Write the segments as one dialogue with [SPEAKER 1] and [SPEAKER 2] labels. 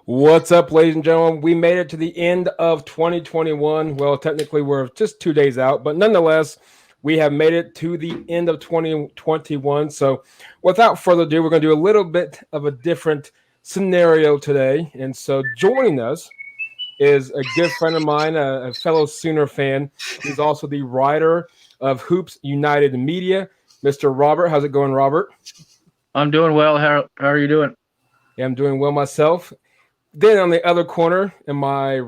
[SPEAKER 1] What's up, ladies and gentlemen? We made it to the end of 2021. Well, technically, we're just 2 days out, but nonetheless, we have made it to the end of 2021. So, without further ado, we're going to do a little bit of a different scenario today. And so, joining us is a good friend of mine, a fellow Sooner fan. He's also the writer of Hoops United Media, Mr. Robert. How's it going, Robert?
[SPEAKER 2] I'm doing well. How are you doing?
[SPEAKER 1] Yeah, I'm doing well myself. Then on the other corner in my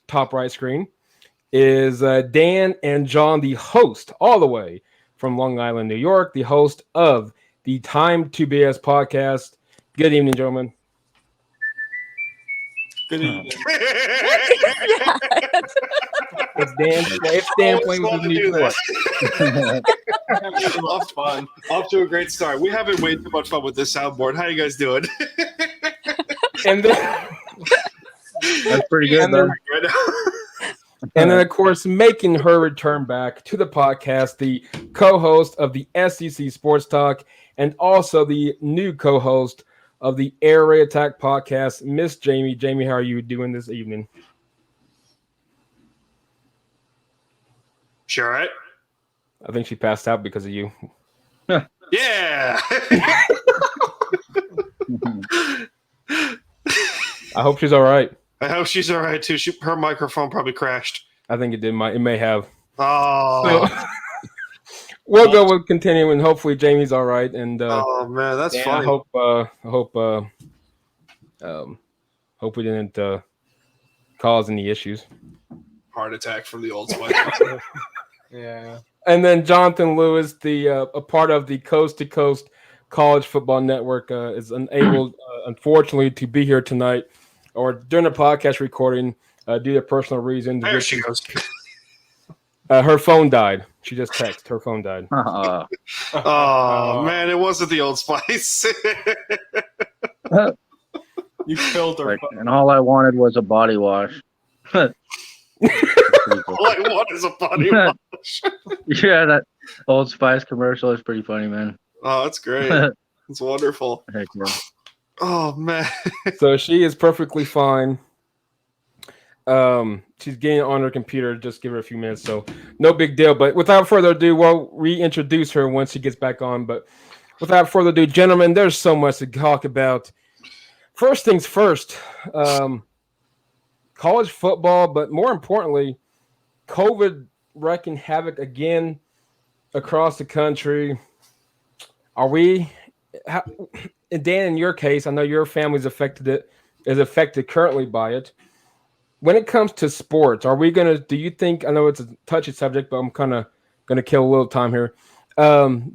[SPEAKER 1] top right screen is Dan and John, the host, all the way from Long Island, New York, the host of the Time to BS podcast. Good evening, gentlemen.
[SPEAKER 3] Good evening.
[SPEAKER 1] It's Dan playing with his new toy.
[SPEAKER 3] Off to a great start. We haven't way too much fun with this soundboard. How you guys doing?
[SPEAKER 1] And then,
[SPEAKER 2] that's pretty good.
[SPEAKER 1] And then, of course, making her return back to the podcast, the co-host of the SEC Sports Talk and also the new co-host of the Air Raid Attack podcast, Miss Jamie. Jamie, how are you doing this evening?
[SPEAKER 3] She all right?
[SPEAKER 1] I think she passed out because of you.
[SPEAKER 3] Yeah.
[SPEAKER 1] I hope she's all right.
[SPEAKER 3] I hope she's all right too. Her microphone probably crashed.
[SPEAKER 1] I think it did. It may have.
[SPEAKER 3] Oh.
[SPEAKER 1] So, we'll go with continuing. Hopefully, Jamie's all right. And
[SPEAKER 3] oh man, that's funny.
[SPEAKER 1] Hope we didn't cause any issues.
[SPEAKER 3] Heart attack from the old Spice.
[SPEAKER 1] Yeah. And then Jonathan Lewis, a part of the Coast to Coast College Football Network, is unable, unfortunately, to be here tonight or during the podcast recording due to personal reasons.
[SPEAKER 3] There she goes.
[SPEAKER 1] Her phone died. She just texted. Her phone died.
[SPEAKER 3] Oh man, it wasn't the Old Spice.
[SPEAKER 4] You killed her.
[SPEAKER 2] And all I wanted was a body wash.
[SPEAKER 3] All I want is a body wash.
[SPEAKER 2] Yeah, that Old Spice commercial is pretty funny, man.
[SPEAKER 3] Oh, that's great. It's wonderful.
[SPEAKER 2] Heck yeah.
[SPEAKER 3] Oh man.
[SPEAKER 1] So she is perfectly fine. She's getting on her computer. Just give her a few minutes, so no big deal. But without further ado, we'll reintroduce her once she gets back on. But without further ado, gentlemen, there's so much to talk about. First things first, college football, but more importantly, COVID wreaking havoc again across the country. Dan, in your case, I know your family's is affected currently by it. When it comes to sports, do you think, I know it's a touchy subject, but I'm kind of going to kill a little time here.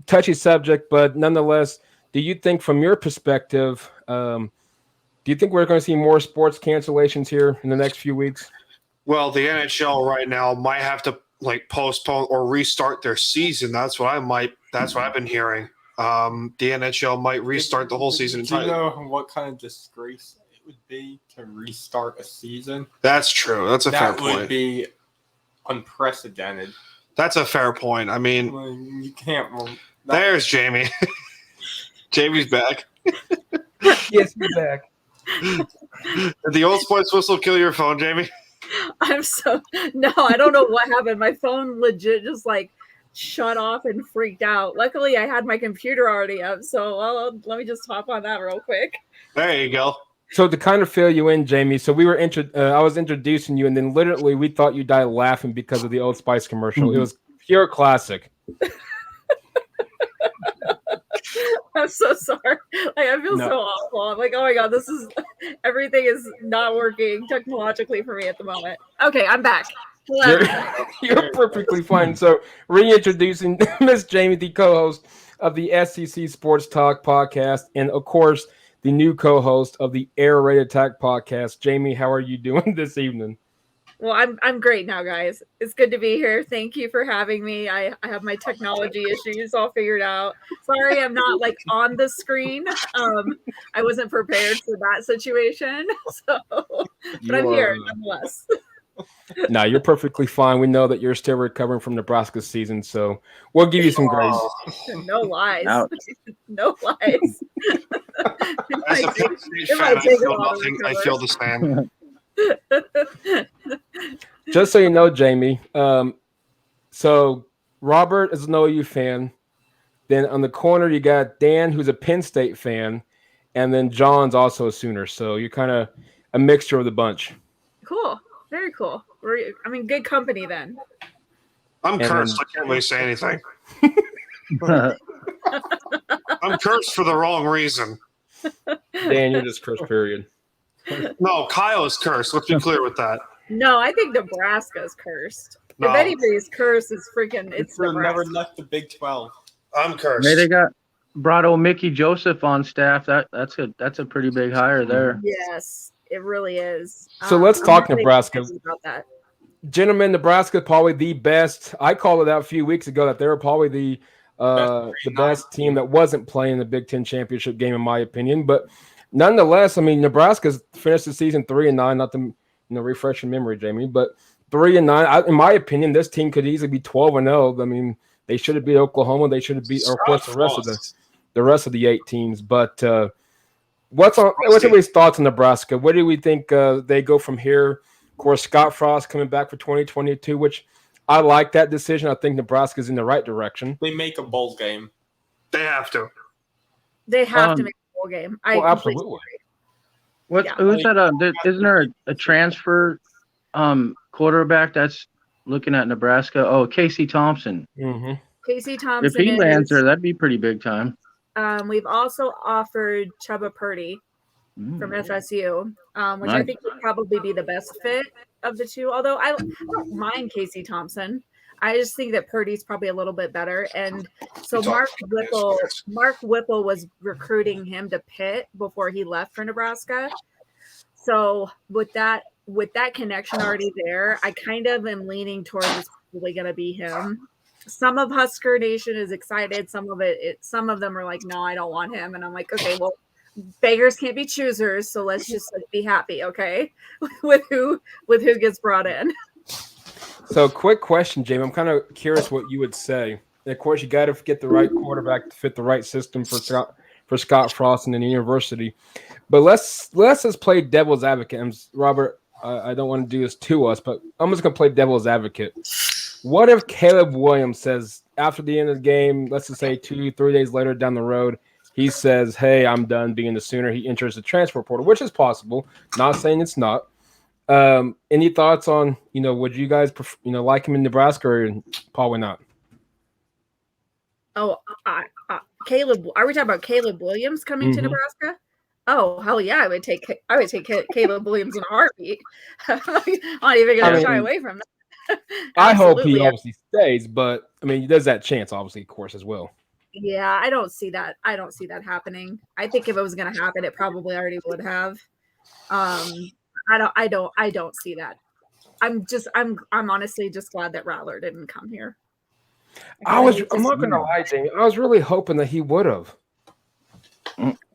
[SPEAKER 1] Touchy subject, but nonetheless, do you think from your perspective, do you think we're going to see more sports cancellations here in the next few weeks?
[SPEAKER 3] Well, the NHL right now might have to postpone or restart their season. That's what I've been hearing. The NHL might restart the whole season entirely.
[SPEAKER 4] Do you know what kind of disgrace it would be to restart a season?
[SPEAKER 3] That's true. That's a fair point.
[SPEAKER 4] That would be unprecedented.
[SPEAKER 3] That's a fair point. I mean,
[SPEAKER 4] you can't.
[SPEAKER 3] There's Jamie. Jamie's back.
[SPEAKER 1] Yes, he's back.
[SPEAKER 3] Did the Old Spice whistle kill your phone, Jamie?
[SPEAKER 5] No, I don't know what happened. My phone legit just shut off and freaked out. Luckily, I had my computer already up, so let me just hop on that real quick.
[SPEAKER 3] There you go.
[SPEAKER 1] So to kind of fill you in, Jamie, so we were I was introducing you, and then literally we thought you died laughing because of the Old Spice commercial. It was pure classic.
[SPEAKER 5] I'm so sorry. I feel so awful. I'm like, oh my god, everything is not working technologically for me at the moment. Okay, I'm back.
[SPEAKER 1] You're perfectly fine. So reintroducing Miss Jamie, the co-host of the SEC Sports Talk podcast, and of course, the new co-host of the Air Raid Attack podcast. Jamie, how are you doing this evening?
[SPEAKER 5] Well, I'm great now, guys. It's good to be here. Thank you for having me. I have my technology issues all figured out. Sorry, I'm not on the screen. I wasn't prepared for that situation. But I'm here nonetheless.
[SPEAKER 1] No, you're perfectly fine. We know that you're still recovering from Nebraska season, so we'll give you some grace.
[SPEAKER 5] No lies. No lies.
[SPEAKER 3] As a Penn State fan, I feel nothing. I feel the same.
[SPEAKER 1] Just so you know, Jamie. So Robert is an OU fan. Then on the corner, you got Dan, who's a Penn State fan, and then John's also a Sooner. So you're kind of a mixture of the bunch.
[SPEAKER 5] Cool. Very cool. Good company then.
[SPEAKER 3] I'm
[SPEAKER 1] And
[SPEAKER 3] cursed. I can't really say anything. I'm cursed for the wrong reason.
[SPEAKER 1] Dan, you're just cursed, period.
[SPEAKER 3] No, Kyle is cursed. Let's be clear with that.
[SPEAKER 5] No, I think Nebraska's cursed.
[SPEAKER 3] No.
[SPEAKER 5] If anybody's cursed, it's
[SPEAKER 4] Never
[SPEAKER 5] Nebraska.
[SPEAKER 4] left the Big 12.
[SPEAKER 3] I'm cursed.
[SPEAKER 2] Hey, they brought old Mickey Joseph on staff. That's a pretty big hire there.
[SPEAKER 5] Yes, it really is.
[SPEAKER 1] So let's
[SPEAKER 5] I'm
[SPEAKER 1] talk
[SPEAKER 5] really
[SPEAKER 1] Nebraska.
[SPEAKER 5] excited about that.
[SPEAKER 1] Gentlemen, Nebraska is probably the best. I called it out a few weeks ago that they were probably the best team that wasn't playing the Big Ten championship game, in my opinion. But nonetheless, I mean, Nebraska's finished the season 3-9. Not to refresh your memory, Jamie, but 3-9. In my opinion, this team could easily be 12-0. I mean, they should have beat Oklahoma. They should have beat, of course, the rest of the 8 teams. But what's everybody's thoughts on Nebraska? Where do we think they go from here? Of course, Scott Frost coming back for 2022, which I like that decision. I think Nebraska's in the right direction.
[SPEAKER 4] They make a bowl game.
[SPEAKER 3] They have to.
[SPEAKER 5] They have to make a bowl game. I completely
[SPEAKER 1] absolutely.
[SPEAKER 5] agree.
[SPEAKER 2] Who's that? Isn't there a transfer quarterback that's looking at Nebraska? Oh, Casey Thompson.
[SPEAKER 1] Mm-hmm.
[SPEAKER 5] Casey Thompson.
[SPEAKER 2] If he lands there, that'd be pretty big time.
[SPEAKER 5] We've also offered Chuba Purdy from FSU, which I
[SPEAKER 2] Nice.
[SPEAKER 5] think would probably be the best fit of the two. Although I don't mind Casey Thompson, I just think that Purdy's probably a little bit better. And so Mark Whipple was recruiting him to Pitt before he left for Nebraska. So with that connection already there, I kind of am leaning towards it's probably going to be him. Some of Husker Nation is excited. Some of them are like, no, I don't want him. And I'm like, okay, well, beggars can't be choosers, so let's just be happy, okay, with who gets brought in.
[SPEAKER 1] So, quick question, Jamie. I'm kind of curious what you would say. And of course, you got to get the right quarterback to fit the right system for Scott Frost and the university. But let's just play devil's advocate. Robert, I don't want to do this to us, but I'm just going to play devil's advocate. What if Caleb Williams says after the end of the game, let's just say 2-3 days later down the road, he says, hey, I'm done being the Sooner. He enters the transfer portal, which is possible. Not saying it's not. Any thoughts on, would you guys, like him in Nebraska or probably not?
[SPEAKER 5] Oh, Caleb, are we talking about Caleb Williams coming to Nebraska? Oh, hell yeah, I would take Caleb Williams in a heartbeat. I'm not even going to shy away from that.
[SPEAKER 1] I hope he obviously stays, but I mean, there's that chance, obviously, of course, as well.
[SPEAKER 5] Yeah, I don't see that happening. I think if it was going to happen, it probably already would have. I don't see that. I'm honestly just glad that Rattler didn't come here.
[SPEAKER 1] I'm not going to lie, Jamie. I was really hoping that he would have.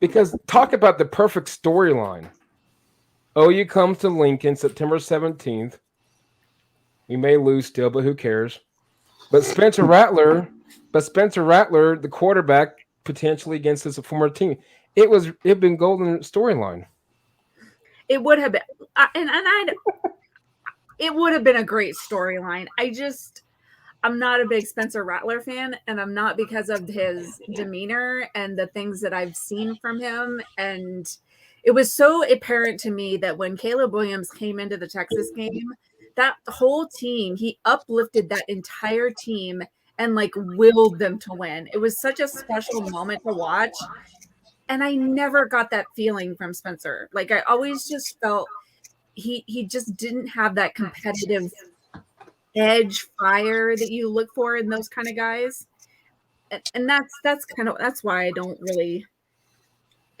[SPEAKER 1] Because talk about the perfect storyline. OU comes to Lincoln September 17th. We may lose still, but who cares? But Spencer Rattler, the quarterback, potentially against his former team. It'd been golden storyline.
[SPEAKER 5] It would have been, it would have been a great storyline. I'm not a big Spencer Rattler fan, and I'm not because of his demeanor and the things that I've seen from him. And it was so apparent to me that when Caleb Williams came into the Texas game, that whole team, he uplifted that entire team and willed them to win. It was such a special moment to watch. And I never got that feeling from Spencer. I always just felt he just didn't have that competitive edge, fire that you look for in those kind of guys. And that's why I don't really.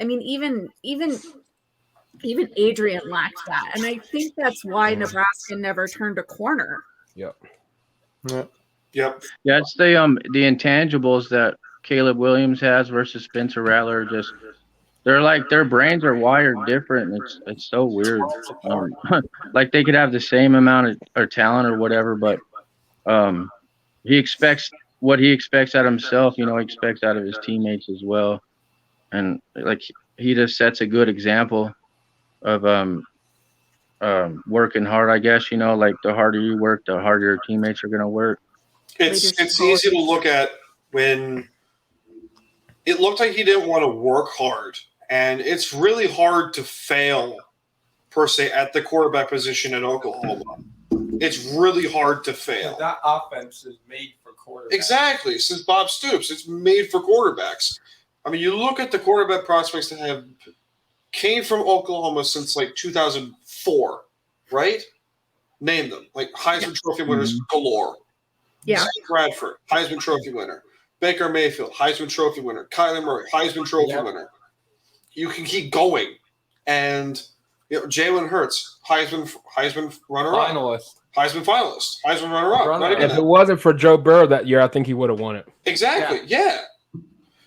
[SPEAKER 5] I mean, even Adrian lacked that, and I think that's why Nebraska never turned a corner.
[SPEAKER 1] Yep.
[SPEAKER 2] Yeah, it's the intangibles that Caleb Williams has versus Spencer Rattler. Just their brains are wired different. It's so weird. They could have the same amount of talent or whatever, but he expects what he expects out of himself. He expects out of his teammates as well. And he just sets a good example of working hard. I guess like the harder you work, the harder your teammates are gonna work.
[SPEAKER 3] It's easy to look at when it looked like he didn't want to work hard, and it's really hard to fail per se at the quarterback position in Oklahoma. It's really hard to fail.
[SPEAKER 4] That offense is made for quarterbacks.
[SPEAKER 3] Exactly. Since Bob Stoops, it's made for quarterbacks. I mean, you look at the quarterback prospects that have came from Oklahoma since like 2004, right? Name them. Like Heisman Trophy winners galore.
[SPEAKER 5] Yeah.
[SPEAKER 3] Zach Bradford, Heisman Trophy winner. Baker Mayfield, Heisman Trophy winner. Kyler Murray, Heisman Trophy winner. You can keep going. And Jalen Hurts, Heisman runner-up. Heisman finalist. Heisman runner-up.
[SPEAKER 1] If it wasn't for Joe Burrow that year, I think he would have won it.
[SPEAKER 3] Exactly. Yeah.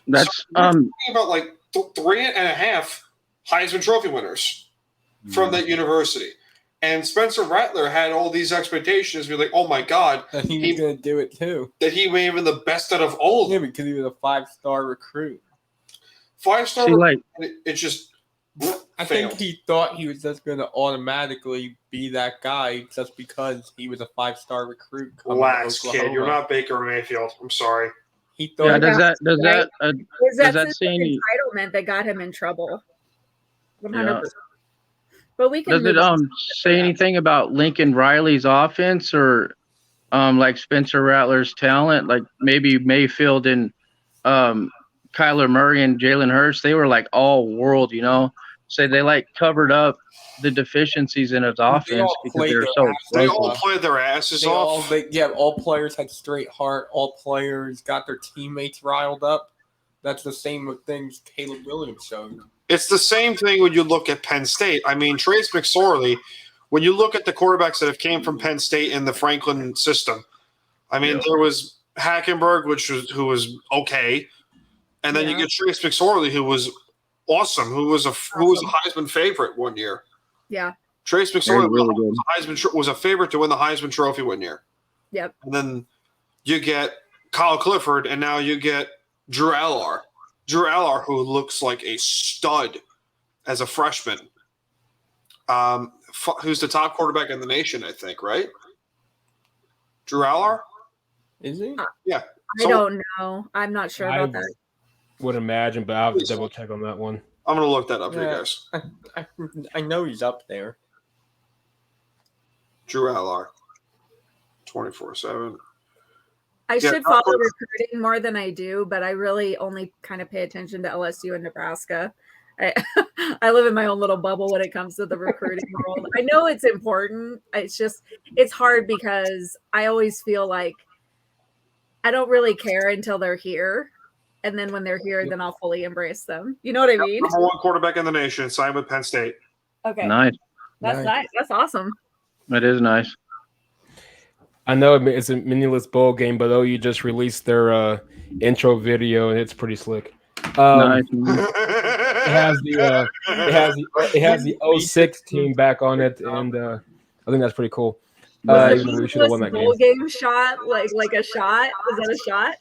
[SPEAKER 2] That's
[SPEAKER 3] talking about like 3.5 Heisman Trophy winners from that university. And Spencer Rattler had all these expectations. We're like, oh my God.
[SPEAKER 4] That he was going to do it too.
[SPEAKER 3] That he may have been the best out of all of them.
[SPEAKER 4] Yeah, because he was a 5-star recruit.
[SPEAKER 3] 5-star recruit. It just
[SPEAKER 4] I think he thought he was just going to automatically be that guy just because he was a 5-star recruit.
[SPEAKER 3] Relax, kid. You're not Baker Mayfield. I'm sorry.
[SPEAKER 4] He thought
[SPEAKER 2] does that say any
[SPEAKER 5] entitlement that got him in trouble? 100%.
[SPEAKER 2] Yeah.
[SPEAKER 5] But we can.
[SPEAKER 2] Does it say anything about Lincoln Riley's offense or like Spencer Rattler's talent? Like maybe Mayfield and Kyler Murray and Jalen Hurts, they were like all world, So they like covered up the deficiencies in his offense because they're so.
[SPEAKER 3] They all played their asses off.
[SPEAKER 4] All players had straight heart. All players got their teammates riled up. That's the same with things Caleb Williams showed.
[SPEAKER 3] It's the same thing when you look at Penn State. I mean, Trace McSorley, when you look at the quarterbacks that have came from Penn State in the Franklin system, I mean, there was Hackenberg, who was okay, and then you get Trace McSorley, who was awesome, who was a Heisman favorite one year.
[SPEAKER 5] Yeah,
[SPEAKER 3] Trace McSorley was a favorite to win the Heisman Trophy one year.
[SPEAKER 5] Yep.
[SPEAKER 3] And then you get Kyle Clifford, and now you get Drew Allar. Drew Allar, who looks like a stud as a freshman, who's the top quarterback in the nation, I think, right? Drew Allar?
[SPEAKER 4] Is he?
[SPEAKER 3] Yeah.
[SPEAKER 5] I don't know. I'm not sure about that.
[SPEAKER 1] Would imagine, but I'll have to double check on that one.
[SPEAKER 3] I'm going to look that up for you guys.
[SPEAKER 4] I know he's up there.
[SPEAKER 3] Drew Allar, 24/7.
[SPEAKER 5] I should follow recruiting more than I do, but I really only kind of pay attention to LSU and Nebraska. I live in my own little bubble when it comes to the recruiting world. I know it's important. It's hard because I always feel like I don't really care until they're here. And then when they're here, then I'll fully embrace them. You know what I mean?
[SPEAKER 3] Number one quarterback in the nation, signed with Penn State.
[SPEAKER 5] Okay.
[SPEAKER 2] Nice.
[SPEAKER 5] That's nice. That's awesome.
[SPEAKER 2] That is nice.
[SPEAKER 1] I know it's a meaningless bowl game, but you just released their intro video, and it's pretty slick.
[SPEAKER 2] Nice.
[SPEAKER 1] It has the 06 team back on it, and I think that's pretty cool.
[SPEAKER 5] We should have won that bowl game shot, like a shot. Is that a shot?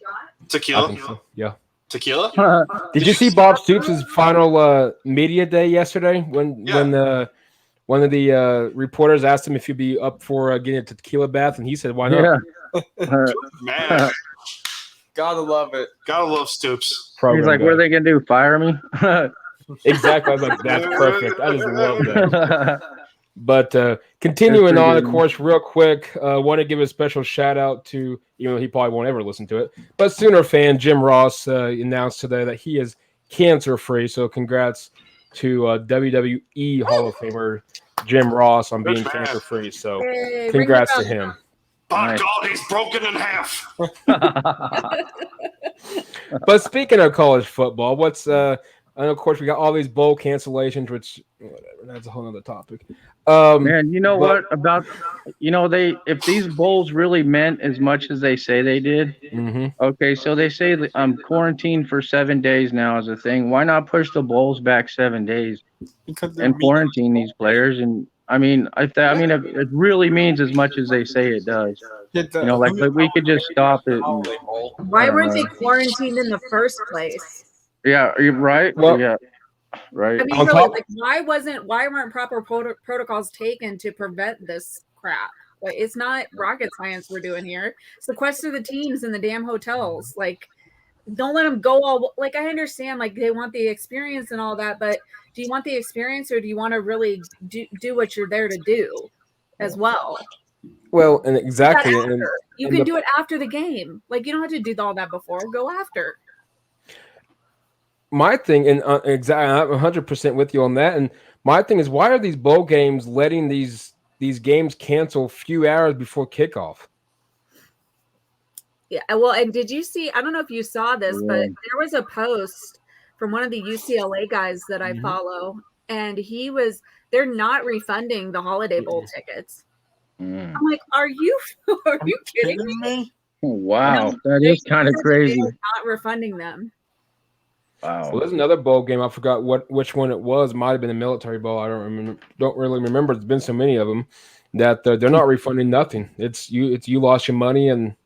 [SPEAKER 3] Tequila.
[SPEAKER 1] I think so. Yeah.
[SPEAKER 3] Tequila.
[SPEAKER 1] Did you see Bob Stoops' final media day yesterday when one of the reporters asked him if he'd be up for getting a tequila bath, and he said, "Why not?"
[SPEAKER 2] Yeah.
[SPEAKER 3] Man,
[SPEAKER 4] gotta love it.
[SPEAKER 3] Gotta love Stoops.
[SPEAKER 2] He's like, "What are they gonna do? Fire me?"
[SPEAKER 1] Exactly. I was like, "That's perfect." I just love that. But continuing on, of course, real quick, want to give a special shout out to, he probably won't ever listen to it, but Sooner fan Jim Ross announced today that he is cancer free. So congrats to WWE Hall of Famer Jim Ross on being cancer free. So congrats to him.
[SPEAKER 3] By God, he's broken in half.
[SPEAKER 1] But speaking of college football, and of course we got all these bowl cancellations, which that's a whole other topic.
[SPEAKER 2] Man, what about if these bowls really meant as much as they say they did?
[SPEAKER 1] Mm-hmm.
[SPEAKER 2] Okay, so they say quarantined for 7 days now is a thing. Why not push the bowls back 7 days and quarantine these players? And if it really means as much as they say it does, like we could just stop it.
[SPEAKER 5] Why weren't they quarantined in the first place?
[SPEAKER 2] Yeah, you're right.
[SPEAKER 1] Well,
[SPEAKER 2] yeah. Right.
[SPEAKER 5] I mean, really, like, why weren't proper protocols taken to prevent this crap? Like, it's not rocket science we're doing here. Sequester the teams in the damn hotels. Like, don't let them go all. Like, I understand, like, they want the experience and all that, but do you want the experience, or do you want to really do what you're there to do as well?
[SPEAKER 1] Well, and exactly,
[SPEAKER 5] you can do it after the game. Like, you don't have to do all that before. Go after.
[SPEAKER 1] My thing, and exactly, I'm 100% with you on that. And my thing is, why are these bowl games letting these games cancel a few hours before kickoff?
[SPEAKER 5] Yeah, well, and did you see? I don't know if you saw this, but there was a post from one of the UCLA guys that I follow, and they're not refunding the Holiday Bowl tickets. I'm like, are you kidding me?
[SPEAKER 2] Wow, no, that is kind of crazy.
[SPEAKER 5] Not refunding them.
[SPEAKER 2] Wow.
[SPEAKER 1] Well, there's another bowl game. I forgot which one it was. It might have been the Military Bowl. I don't really remember. There's been so many of them that they're not refunding nothing. It's you lost your money, and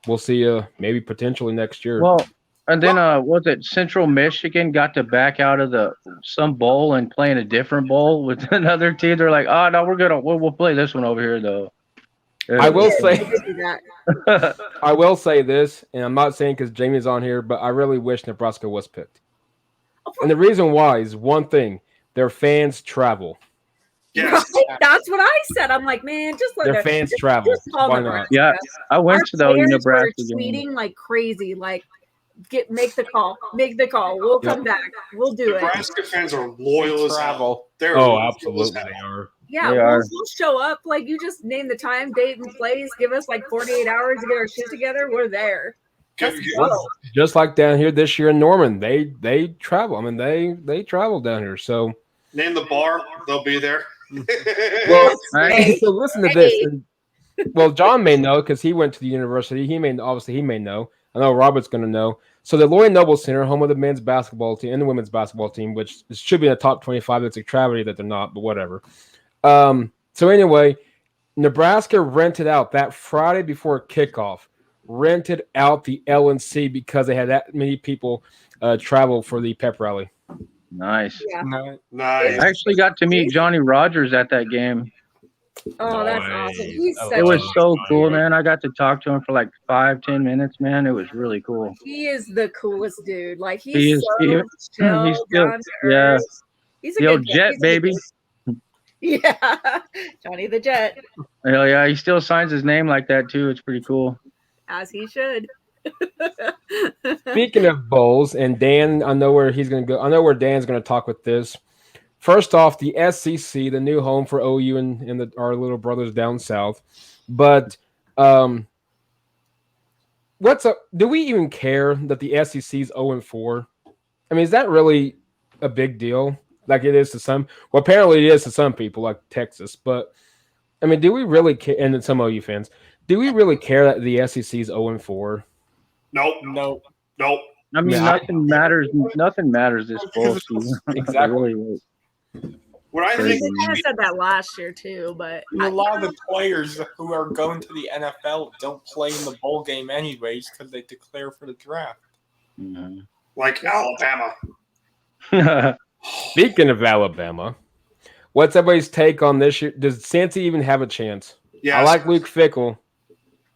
[SPEAKER 1] we'll see you maybe potentially next year.
[SPEAKER 2] Well, and then was it Central Michigan got to back out of some bowl and playing a different bowl with another team? They're like, oh no, we'll play this one over here though.
[SPEAKER 1] I will say this, and I'm not saying because Jamie's on here, but I really wish Nebraska was picked. And the reason why is one thing: their fans travel.
[SPEAKER 3] Yes.
[SPEAKER 5] Right? That's what I said. I'm like, man, just let
[SPEAKER 1] their fans travel. Why not?
[SPEAKER 2] Yeah, I went to the Nebraska
[SPEAKER 5] tweeting like crazy, like make the call. We'll come back. We'll do it.
[SPEAKER 3] Nebraska fans are loyal as hell.
[SPEAKER 1] They're absolutely they are.
[SPEAKER 5] Yeah, we'll show up. Like, you just name the time, date, and place. Give us like 48 hours to get our shit together. We're there.
[SPEAKER 1] Just like down here this year in Norman, they travel. I mean, they travel down here. So
[SPEAKER 3] name the bar, they'll be there.
[SPEAKER 1] Well, so listen to this. And, well, John may know because he went to the university. He may know. I know Robert's going to know. So the Lloyd Noble Center, home of the men's basketball team and the women's basketball team, which should be in the top 25. It's a travesty that they're not, but whatever. So anyway, Nebraska rented out that Friday before kickoff, rented out the LNC because they had that many people travel for the pep rally.
[SPEAKER 2] Nice.
[SPEAKER 5] Yeah.
[SPEAKER 3] Nice.
[SPEAKER 2] I actually got to meet Johnny Rogers at that game.
[SPEAKER 5] Oh, that's awesome.
[SPEAKER 2] It was so cool, man. I got to talk to him for like 5-10 minutes, man. It was really cool.
[SPEAKER 5] He is the coolest dude. Like, he's chill, he's still,
[SPEAKER 2] yeah.
[SPEAKER 5] He's a good
[SPEAKER 2] Jet, baby.
[SPEAKER 5] Yeah, Johnny the Jet.
[SPEAKER 2] Hell yeah, he still signs his name like that too. It's pretty cool.
[SPEAKER 5] As he should.
[SPEAKER 1] Speaking of bowls, and Dan, I know where he's going to go. I know where Dan's going to talk with this. First off, the SEC, the new home for OU and our little brothers down south. But what's up? Do we even care that the SEC's 0-4? I mean, is that really a big deal? Like it is to some. Well, apparently it is to some people, like Texas. But I mean, do we really care? And then some OU fans, do we really care that the SEC's 0-4?
[SPEAKER 3] Nope.
[SPEAKER 2] I mean, nothing matters. Nothing matters this bowl season.
[SPEAKER 1] Exactly.
[SPEAKER 3] What I think,
[SPEAKER 5] they kind of said that last year too, but
[SPEAKER 4] a lot of the players who are going to the NFL don't play in the bowl game anyways because they declare for the draft.
[SPEAKER 2] Mm-hmm.
[SPEAKER 3] Like Alabama.
[SPEAKER 1] Speaking of Alabama, what's everybody's take on this year? Does Cincy even have a chance?
[SPEAKER 3] Yes.
[SPEAKER 1] I like Luke Fickell,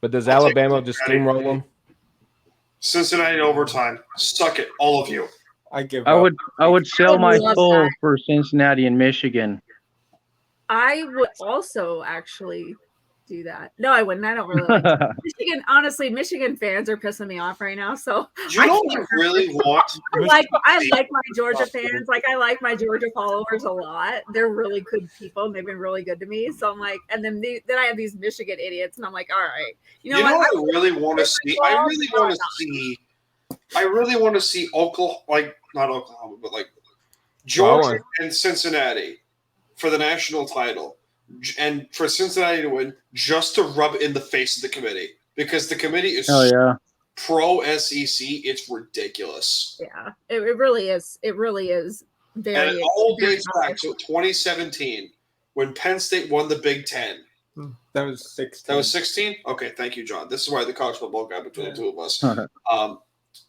[SPEAKER 1] but does Alabama just steamroll them?
[SPEAKER 3] Cincinnati in overtime. Suck it, all of you.
[SPEAKER 2] I would sell my soul for Cincinnati and Michigan.
[SPEAKER 5] I would also actually do that. No, I wouldn't. I don't really like Michigan. Honestly, Michigan fans are pissing me off right now. So
[SPEAKER 3] I really want.
[SPEAKER 5] I like my Georgia fans. Like, I like my Georgia followers a lot. They're really good people. They've been really good to me. So I'm like, and then I have these Michigan idiots, and I'm like, all right, you know what?
[SPEAKER 3] I really want to see. I really want to see Oklahoma, like not Oklahoma, but like Georgia and Cincinnati for the national title, and for Cincinnati to win, just to rub it in the face of the committee, because the committee is pro SEC. It's ridiculous.
[SPEAKER 5] Yeah, it really is. It really is.
[SPEAKER 3] And it all dates back to 2017 when Penn State won the Big Ten.
[SPEAKER 4] That was 16.
[SPEAKER 3] That was 16? Okay, thank you, John. This is why the college football guy between the two of us.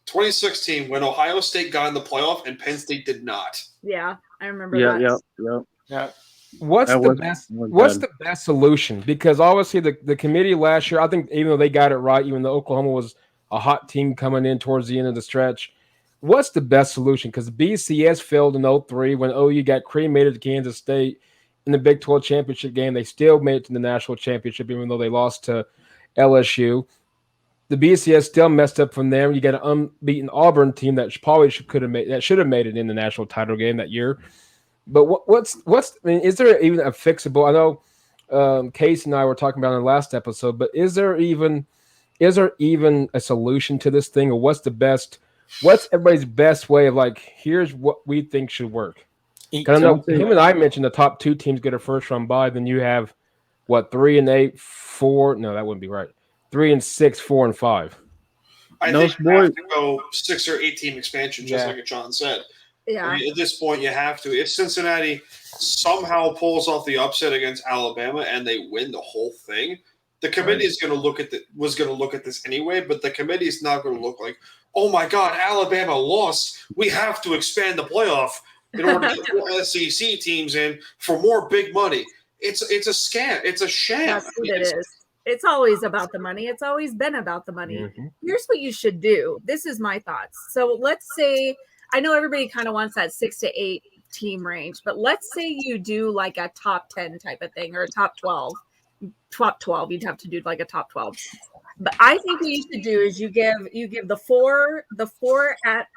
[SPEAKER 3] 2016 when Ohio State got in the playoff and Penn State did not.
[SPEAKER 5] Yeah, I remember that.
[SPEAKER 4] Yeah.
[SPEAKER 1] What's the best solution? Because obviously the committee last year, I think even though they got it right, even though Oklahoma was a hot team coming in towards the end of the stretch, what's the best solution? Because BCS failed in 03 when OU got cremated to Kansas State in the Big 12 championship game. They still made it to the national championship even though they lost to LSU. The BCS still messed up from there. You got an unbeaten Auburn team that should have made it in the national title game that year. But what's I mean, is there even a fixable? I know Casey and I were talking about in the last episode, but is there even a solution to this thing, or what's everybody's best way of like, here's what we think should work? Because I know him and I mentioned the top 2 teams get a first round bye, then you have 3-8, 4. No, that wouldn't be right. 3-6, 4 and 5.
[SPEAKER 3] I think you have to go 6 or 8 team expansion, just like John said.
[SPEAKER 5] Yeah.
[SPEAKER 3] I mean, at this point, you have to. If Cincinnati somehow pulls off the upset against Alabama and they win the whole thing, the committee is going to look at this anyway. But the committee is not going to look like, oh my God, Alabama lost. We have to expand the playoff in order to get more SEC teams in for more big money. It's a scam. It's a sham.
[SPEAKER 5] That's what it is. It's always about the money. It's always been about the money. Mm-hmm. Here's what you should do. This is my thoughts. So let's say, I know everybody kind of wants that 6 to 8 team range, but let's say you do like a top 10 type of thing or a top 12. Top 12, you'd have to do like a top 12. But I think what you should do is you give the four at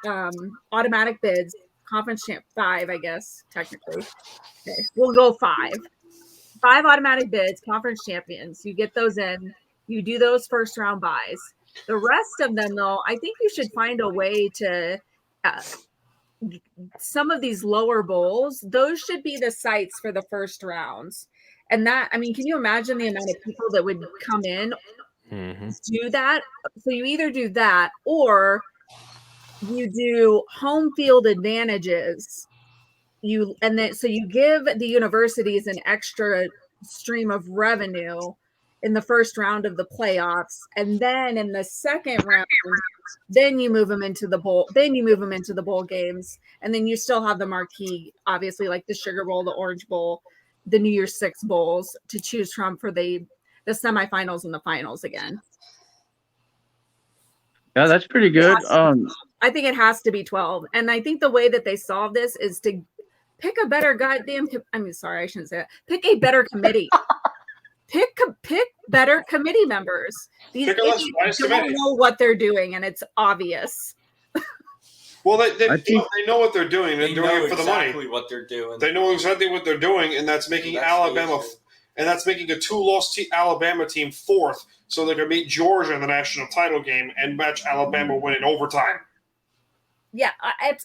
[SPEAKER 5] automatic bids, conference champ 5, I guess, technically. Okay. We'll go 5. 5 automatic bids, conference champions. You get those in. You do those first round buys. The rest of them, though, I think you should find a way to some of these lower bowls. Those should be the sites for the first rounds. And that, I mean, can you imagine the amount of people that would come in do that? So you either do that or you do home field advantages. So you give the universities an extra stream of revenue in the first round of the playoffs, and then in the second round, then you move them into the bowl. Then you move them into the bowl games, and then you still have the marquee, obviously, like the Sugar Bowl, the Orange Bowl, the New Year's Six bowls to choose from for the semifinals and the finals again.
[SPEAKER 2] Yeah, that's pretty good.
[SPEAKER 5] I think it has to be 12, and I think the way that they solve this is to pick a better goddamn. I shouldn't say that. Pick a better committee. Pick better committee members. These idiots don't know what they're doing, and it's obvious.
[SPEAKER 3] Well, they know what they're doing. They're doing it for the money.
[SPEAKER 4] Exactly what they're doing.
[SPEAKER 3] They know exactly what they're doing, and that's making Alabama, and that's making a 2-loss Alabama team 4th, so they can beat Georgia in the national title game and match Alabama win in overtime.
[SPEAKER 5] Yeah,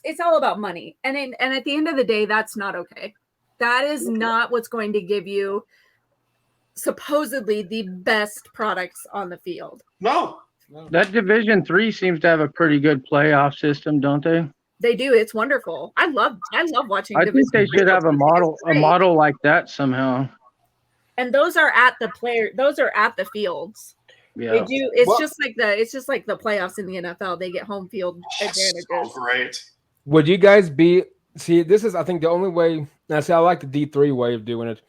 [SPEAKER 5] it's all about money, and at the end of the day, that's not okay. That is not what's going to give you supposedly the best products on the field.
[SPEAKER 3] No.
[SPEAKER 2] That Division III seems to have a pretty good playoff system, don't they?
[SPEAKER 5] They do. It's wonderful. I love watching.
[SPEAKER 2] I think they should have a model like that somehow.
[SPEAKER 5] And those are at the fields.
[SPEAKER 2] Yeah.
[SPEAKER 5] They do. It's just like the playoffs in the NFL. They get home field advantages.
[SPEAKER 3] So great.
[SPEAKER 1] Would you guys see? This is, I think, the only way. Now, see, I like the D3 way of doing it.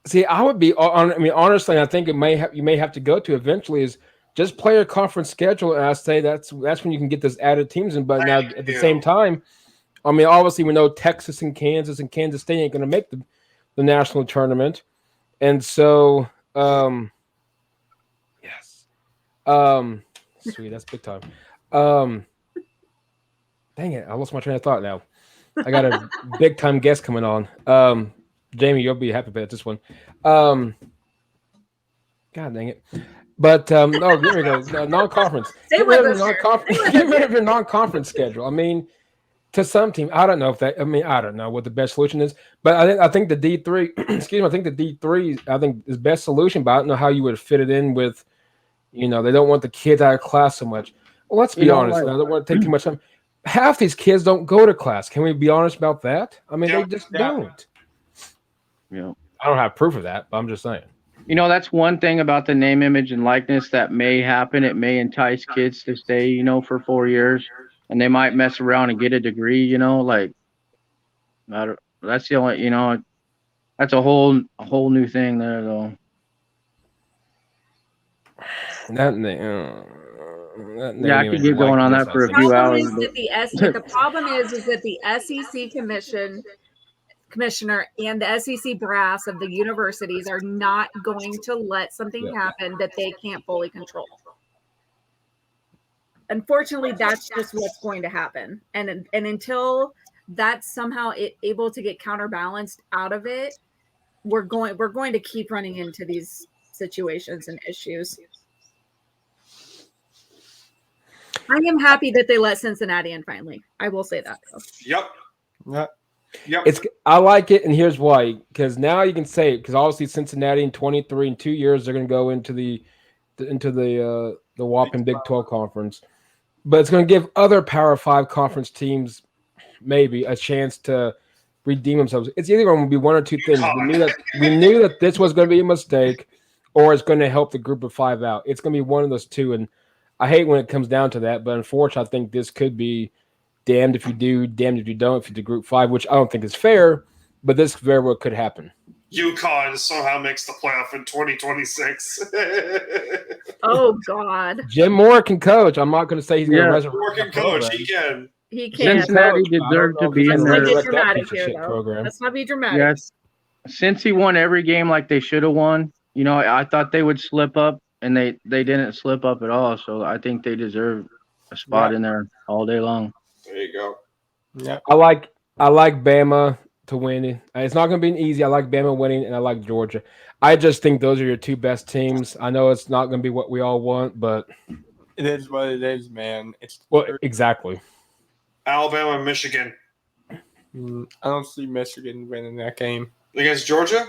[SPEAKER 1] See, I would be. I mean, honestly, I think you may have to go to eventually is just play a conference schedule, and I say that's when you can get those added teams in. But now at the same time, I mean, obviously we know Texas and Kansas State ain't going to make the national tournament, and so yes, sweet, that's big time. Dang it, I lost my train of thought now. I got a big time guest coming on. Jamie, you'll be happy about this one. God dang it. But no, here we go. Non-conference. Get rid of your non-conference schedule. I mean, to some team, I don't know what the best solution is. But I think the D3, excuse me, I think the D3 is best solution, but I don't know how you would fit it in with, they don't want the kids out of class so much. Well, let's be honest. I don't want to take too much time. Half these kids don't go to class. Can we be honest about that? I mean, they just don't.
[SPEAKER 2] Yeah.
[SPEAKER 1] I don't have proof of that, but I'm just saying.
[SPEAKER 2] That's one thing about the name, image, and likeness that may happen. It may entice kids to stay, for 4 years, and they might mess around and get a degree. That's the only, that's a whole new thing there, though. Yeah, I could get going on that for a few hours.
[SPEAKER 5] The problem is that the SEC commissioner and the SEC brass of the universities are not going to let something happen that they can't fully control. Unfortunately, that's just what's going to happen. And until that's somehow able to get counterbalanced out of it, we're going to keep running into these situations and issues. I am happy that they let Cincinnati in finally. I will say that.
[SPEAKER 3] Yep.
[SPEAKER 1] I like it, and here's why. Because now you can say it. Because obviously Cincinnati in 23 in 2 years they're going to go into the whopping Big 12 conference, but it's going to give other Power 5 conference teams maybe a chance to redeem themselves. It's either going to be one or two things. We knew that this was going to be a mistake, or it's going to help the group of 5 out. It's going to be one of those two, and I hate when it comes down to that. But unfortunately, I think this could be damned if you do, damned if you don't. If you do Group 5, which I don't think is fair, but this very well could happen.
[SPEAKER 3] UConn somehow makes the playoff in 2026.
[SPEAKER 5] Oh God!
[SPEAKER 1] Jim Moore can coach. I'm not going to say he's going to resurrect.
[SPEAKER 3] Moore can coach. He can.
[SPEAKER 5] He can.
[SPEAKER 2] Cincinnati deserved to be in there.
[SPEAKER 5] Let's not be dramatic here, though. Let's not be dramatic.
[SPEAKER 2] Yes. Since he won every game like they should have won, I thought they would slip up, and they didn't slip up at all. So I think they deserve a spot in there all day long.
[SPEAKER 3] There you go.
[SPEAKER 1] Yeah. I like Bama to win. It's not going to be easy. I like Bama winning, and I like Georgia. I just think those are your two best teams. I know it's not going to be what we all want, but
[SPEAKER 4] it is what it is, man.
[SPEAKER 1] Exactly.
[SPEAKER 3] Alabama and Michigan.
[SPEAKER 4] I don't see Michigan winning that game
[SPEAKER 3] against Georgia.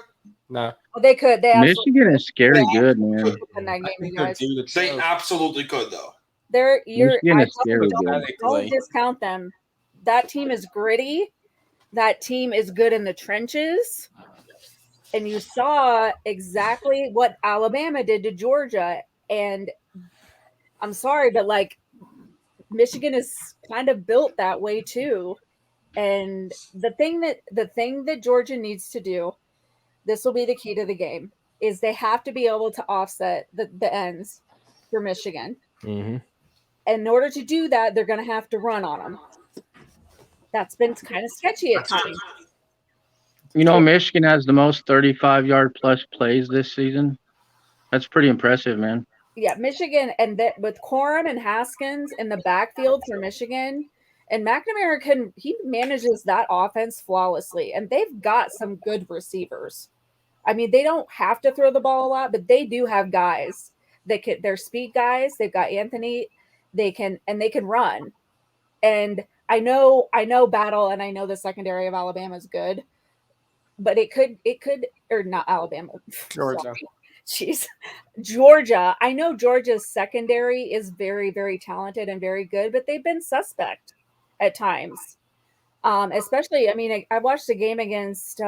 [SPEAKER 4] No.
[SPEAKER 5] Well, they could.
[SPEAKER 2] Michigan is scary good, man.
[SPEAKER 3] They absolutely could, though.
[SPEAKER 5] Don't discount them. That team is gritty. That team is good in the trenches. And you saw exactly what Alabama did to Georgia. And I'm sorry, but Michigan is kind of built that way too. And the thing that Georgia needs to do, this will be the key to the game, is they have to be able to offset the ends for Michigan.
[SPEAKER 1] Mm-hmm.
[SPEAKER 5] In order to do that, they're going to have to run on them. That's been kind of sketchy at times.
[SPEAKER 2] Michigan has the most 35-yard plus plays this season. That's pretty impressive, man.
[SPEAKER 5] Yeah, Michigan, and with Corum and Haskins in the backfield for Michigan, and McNamara he manages that offense flawlessly, and they've got some good receivers. I mean, they don't have to throw the ball a lot, but they do have guys. They're speed guys. They've got Anthony. They can run. And I know Battle, and I know the secondary of Alabama is good, but it could or not Alabama.
[SPEAKER 4] Georgia.
[SPEAKER 5] Jeez. Georgia. I know Georgia's secondary is very, very talented and very good, but they've been suspect at times. Especially, I watched a game against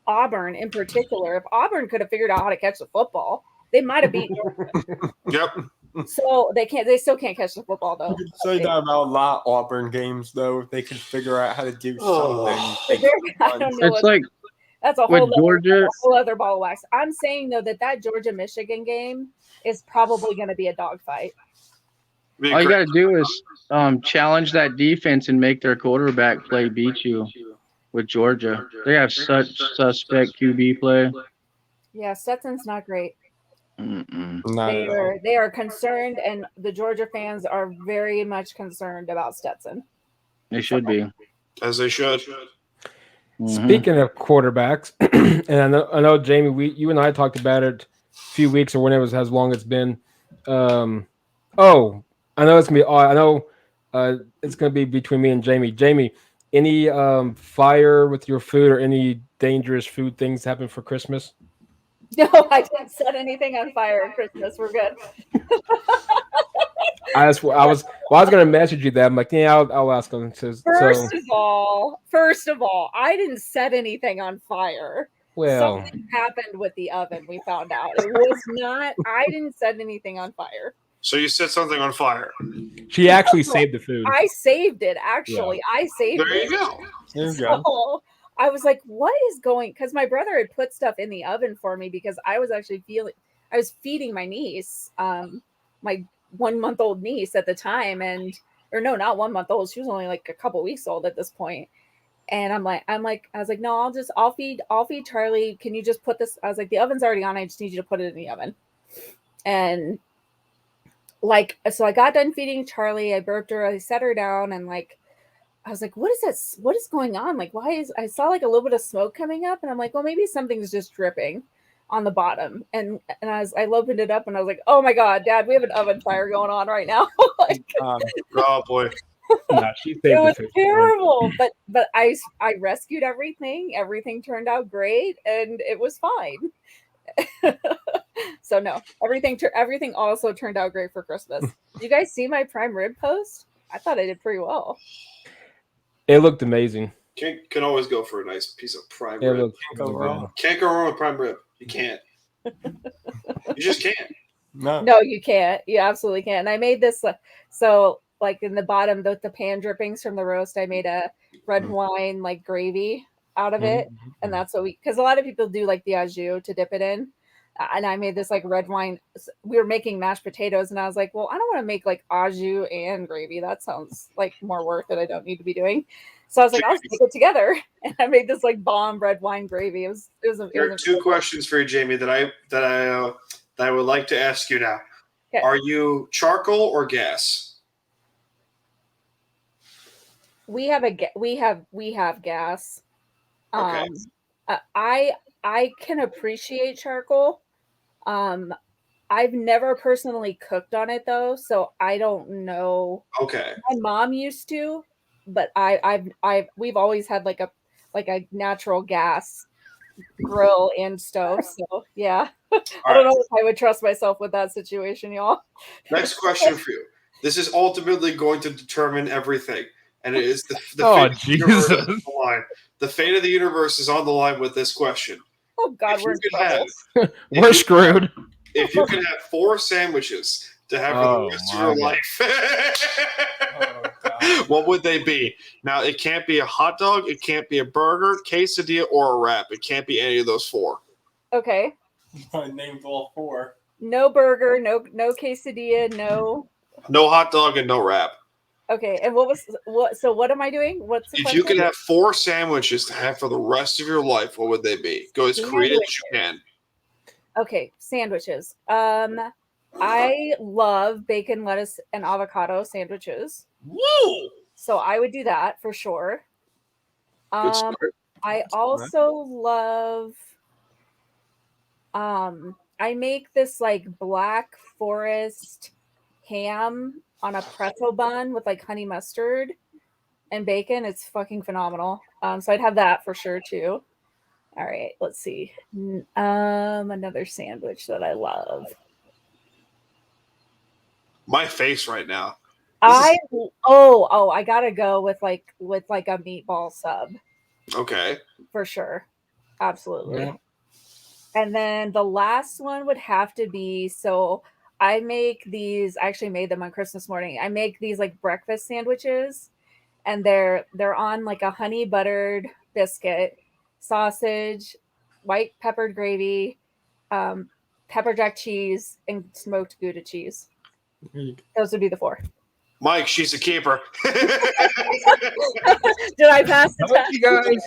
[SPEAKER 5] Auburn in particular. If Auburn could have figured out how to catch the football, they might have beaten Georgia.
[SPEAKER 3] Yep.
[SPEAKER 5] So they still can't catch the football, though.
[SPEAKER 4] You could say that about a lot of Auburn games, though, if they could figure out how to do something.
[SPEAKER 5] I don't know. That's a whole other ball of wax. I'm saying, though, that Georgia-Michigan game is probably going to be a dogfight.
[SPEAKER 2] All you got to do is challenge that defense and make their quarterback play beat you with Georgia. They have such suspect QB play.
[SPEAKER 5] Yeah, Stetson's not great.
[SPEAKER 2] Mm-mm.
[SPEAKER 5] They are concerned, and the Georgia fans are very much concerned about Stetson.
[SPEAKER 2] They should be.
[SPEAKER 3] As they should.
[SPEAKER 1] Mm-hmm. Speaking of quarterbacks, and I know Jamie, you and I talked about it a few weeks or whenever it was, as long as it's been. I know it's gonna be. I know it's gonna be between me and Jamie. Jamie, any fire with your food or any dangerous food things happen for Christmas?
[SPEAKER 5] No, I didn't set anything on fire at Christmas. We're good.
[SPEAKER 1] I was gonna message you that. I'm like, yeah, I'll ask them.
[SPEAKER 5] First of all, I didn't set anything on fire.
[SPEAKER 1] Well,
[SPEAKER 5] something happened with the oven. We found out it was not. I didn't set anything on fire.
[SPEAKER 3] So you set something on fire.
[SPEAKER 1] she actually saved the food.
[SPEAKER 5] I saved it. Actually, I saved it.
[SPEAKER 3] There you go.
[SPEAKER 4] There you go.
[SPEAKER 5] So I was like, "What is going?" Because my brother had put stuff in the oven for me because I was actually I was feeding my niece, my 1-month-old niece at the time, or no, not 1 month old. She was only like a couple weeks old at this point. And I was like, no, I'll feed Charlie. Can you just put this? I was like, the oven's already on. I just need you to put it in the oven. And like, so I got done feeding Charlie. I burped her. I set her down, and like, I was like, what is this? What is going on? Like, I saw like a little bit of smoke coming up, and I'm like, well, maybe something's just dripping on the bottom. And I opened it up, and I was like, oh my God, Dad, we have an oven fire going on right now. Like,
[SPEAKER 3] Oh boy.
[SPEAKER 1] No, she saved
[SPEAKER 5] it was
[SPEAKER 1] the food.
[SPEAKER 5] terrible, but I rescued everything. Everything turned out great, and it was fine. So no, everything also turned out great for Christmas. Did you guys see my prime rib post? I thought I did pretty well.
[SPEAKER 1] It looked amazing.
[SPEAKER 3] Can always go for a nice piece of prime
[SPEAKER 1] It
[SPEAKER 3] rib.
[SPEAKER 1] looked
[SPEAKER 4] Can't go wrong.
[SPEAKER 3] Can't go wrong with prime rib. You can't. You just can't.
[SPEAKER 5] No, you can't. You absolutely can't. And I made this so like in the bottom, the pan drippings from the roast, I made a red wine like gravy out of it, and that's what because a lot of people do like the au jus to dip it in, and I made this like red wine. We were making mashed potatoes, and I was like, well, I don't want to make like au jus and gravy. That sounds like more work that I don't need to be doing. So I was like, I'll stick it together, and I made this like bomb red wine gravy.
[SPEAKER 3] There are two questions for you, Jamie, that I would like to ask you now. Okay. Are you charcoal or gas?
[SPEAKER 5] We have gas.
[SPEAKER 3] Okay.
[SPEAKER 5] I can appreciate charcoal. I've never personally cooked on it though, so I don't know.
[SPEAKER 3] Okay.
[SPEAKER 5] My mom used to, but we've always had like a natural gas grill and stove. So yeah. I don't know if I would trust myself with that situation, y'all.
[SPEAKER 3] Next question for you. This is ultimately going to determine everything. And it is the fate of the universe on the line. The fate of the universe is on the line with this question.
[SPEAKER 5] Oh God,
[SPEAKER 1] we're screwed.
[SPEAKER 3] If you can have 4 sandwiches to have for the rest of your life, what would they be? Now, it can't be a hot dog, it can't be a burger, quesadilla, or a wrap. It can't be any of those 4.
[SPEAKER 5] Okay.
[SPEAKER 4] I named all 4.
[SPEAKER 5] No burger, no quesadilla, no
[SPEAKER 3] hot dog, and no wrap.
[SPEAKER 5] Okay, and what am I doing? What's the question?
[SPEAKER 3] You could have 4 sandwiches to have for the rest of your life, what would they be? Go as creative as you can.
[SPEAKER 5] Okay, sandwiches. I love bacon, lettuce, and avocado sandwiches.
[SPEAKER 3] Woo!
[SPEAKER 5] So I would do that for sure.
[SPEAKER 3] Good start.
[SPEAKER 5] I also love I make this like Black Forest ham on a pretzel bun with like honey mustard and bacon. It's fucking phenomenal. So I'd have that for sure too. All right, let's see. Another sandwich that I love.
[SPEAKER 3] My face right now.
[SPEAKER 5] I gotta go with like a meatball sub.
[SPEAKER 3] Okay.
[SPEAKER 5] For sure. Absolutely.
[SPEAKER 1] Yeah.
[SPEAKER 5] And then the last one would have to be I actually made them on Christmas morning. I make these like breakfast sandwiches, and they're on like a honey buttered biscuit, sausage, white peppered gravy, pepper jack cheese, and smoked Gouda cheese. Those would be the 4.
[SPEAKER 3] Mike, she's a keeper.
[SPEAKER 5] Did I pass the test?
[SPEAKER 1] You guys.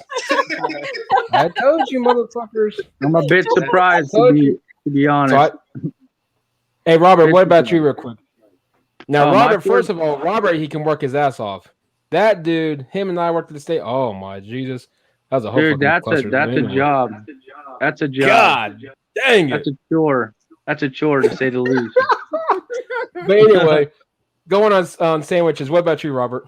[SPEAKER 1] I told you, motherfuckers.
[SPEAKER 2] I'm a bit surprised to be honest.
[SPEAKER 1] Hey, Robert, what about you real quick? Now, Robert, first of all, Robert, he can work his ass off. That dude, him and I worked at the state. Oh, my Jesus. That was a whole
[SPEAKER 2] dude, that's a job. That's a job.
[SPEAKER 1] God dang it.
[SPEAKER 2] That's a chore. That's a chore, to say the least.
[SPEAKER 1] But anyway, going on sandwiches, what about you, Robert?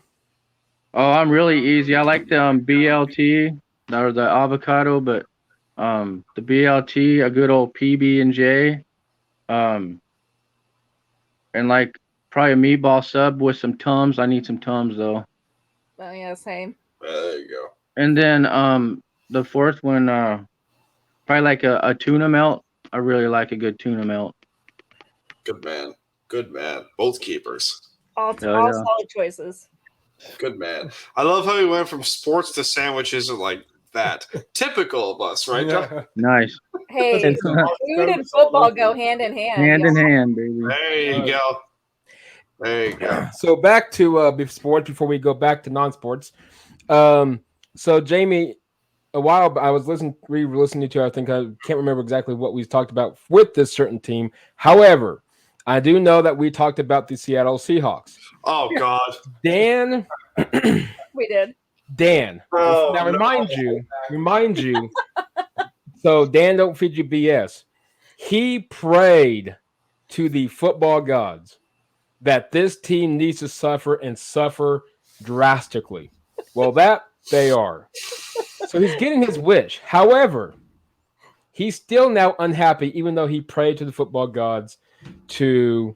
[SPEAKER 2] Oh, I'm really easy. I like the BLT or the avocado, but the BLT, a good old PB&J, and like probably a meatball sub with some Tums. I need some Tums though.
[SPEAKER 5] Oh yeah, same.
[SPEAKER 3] There you go.
[SPEAKER 2] And then the 4th one, Probably like a tuna melt. I really like a good tuna melt.
[SPEAKER 3] Good man. Good man. Both keepers.
[SPEAKER 5] All solid choices.
[SPEAKER 3] Good man. I love how we went from sports to sandwiches and like that. Typical of us, right, John?
[SPEAKER 2] Nice.
[SPEAKER 5] Hey, food and football go hand in hand.
[SPEAKER 2] Hand in hand, baby.
[SPEAKER 3] There you go. There you go.
[SPEAKER 1] So back to sports before we go back to non-sports. So Jamie, a while I was re-listening to. I think I can't remember exactly what we talked about with this certain team. However, I do know that we talked about the Seattle Seahawks.
[SPEAKER 3] Oh God,
[SPEAKER 5] Dan. We did.
[SPEAKER 1] Dan. Now remind you. So Dan, don't feed you BS. He prayed to the football gods that this team needs to suffer and suffer drastically. Well, that they are. So he's getting his wish. However, he's still now unhappy, even though he prayed to the football gods to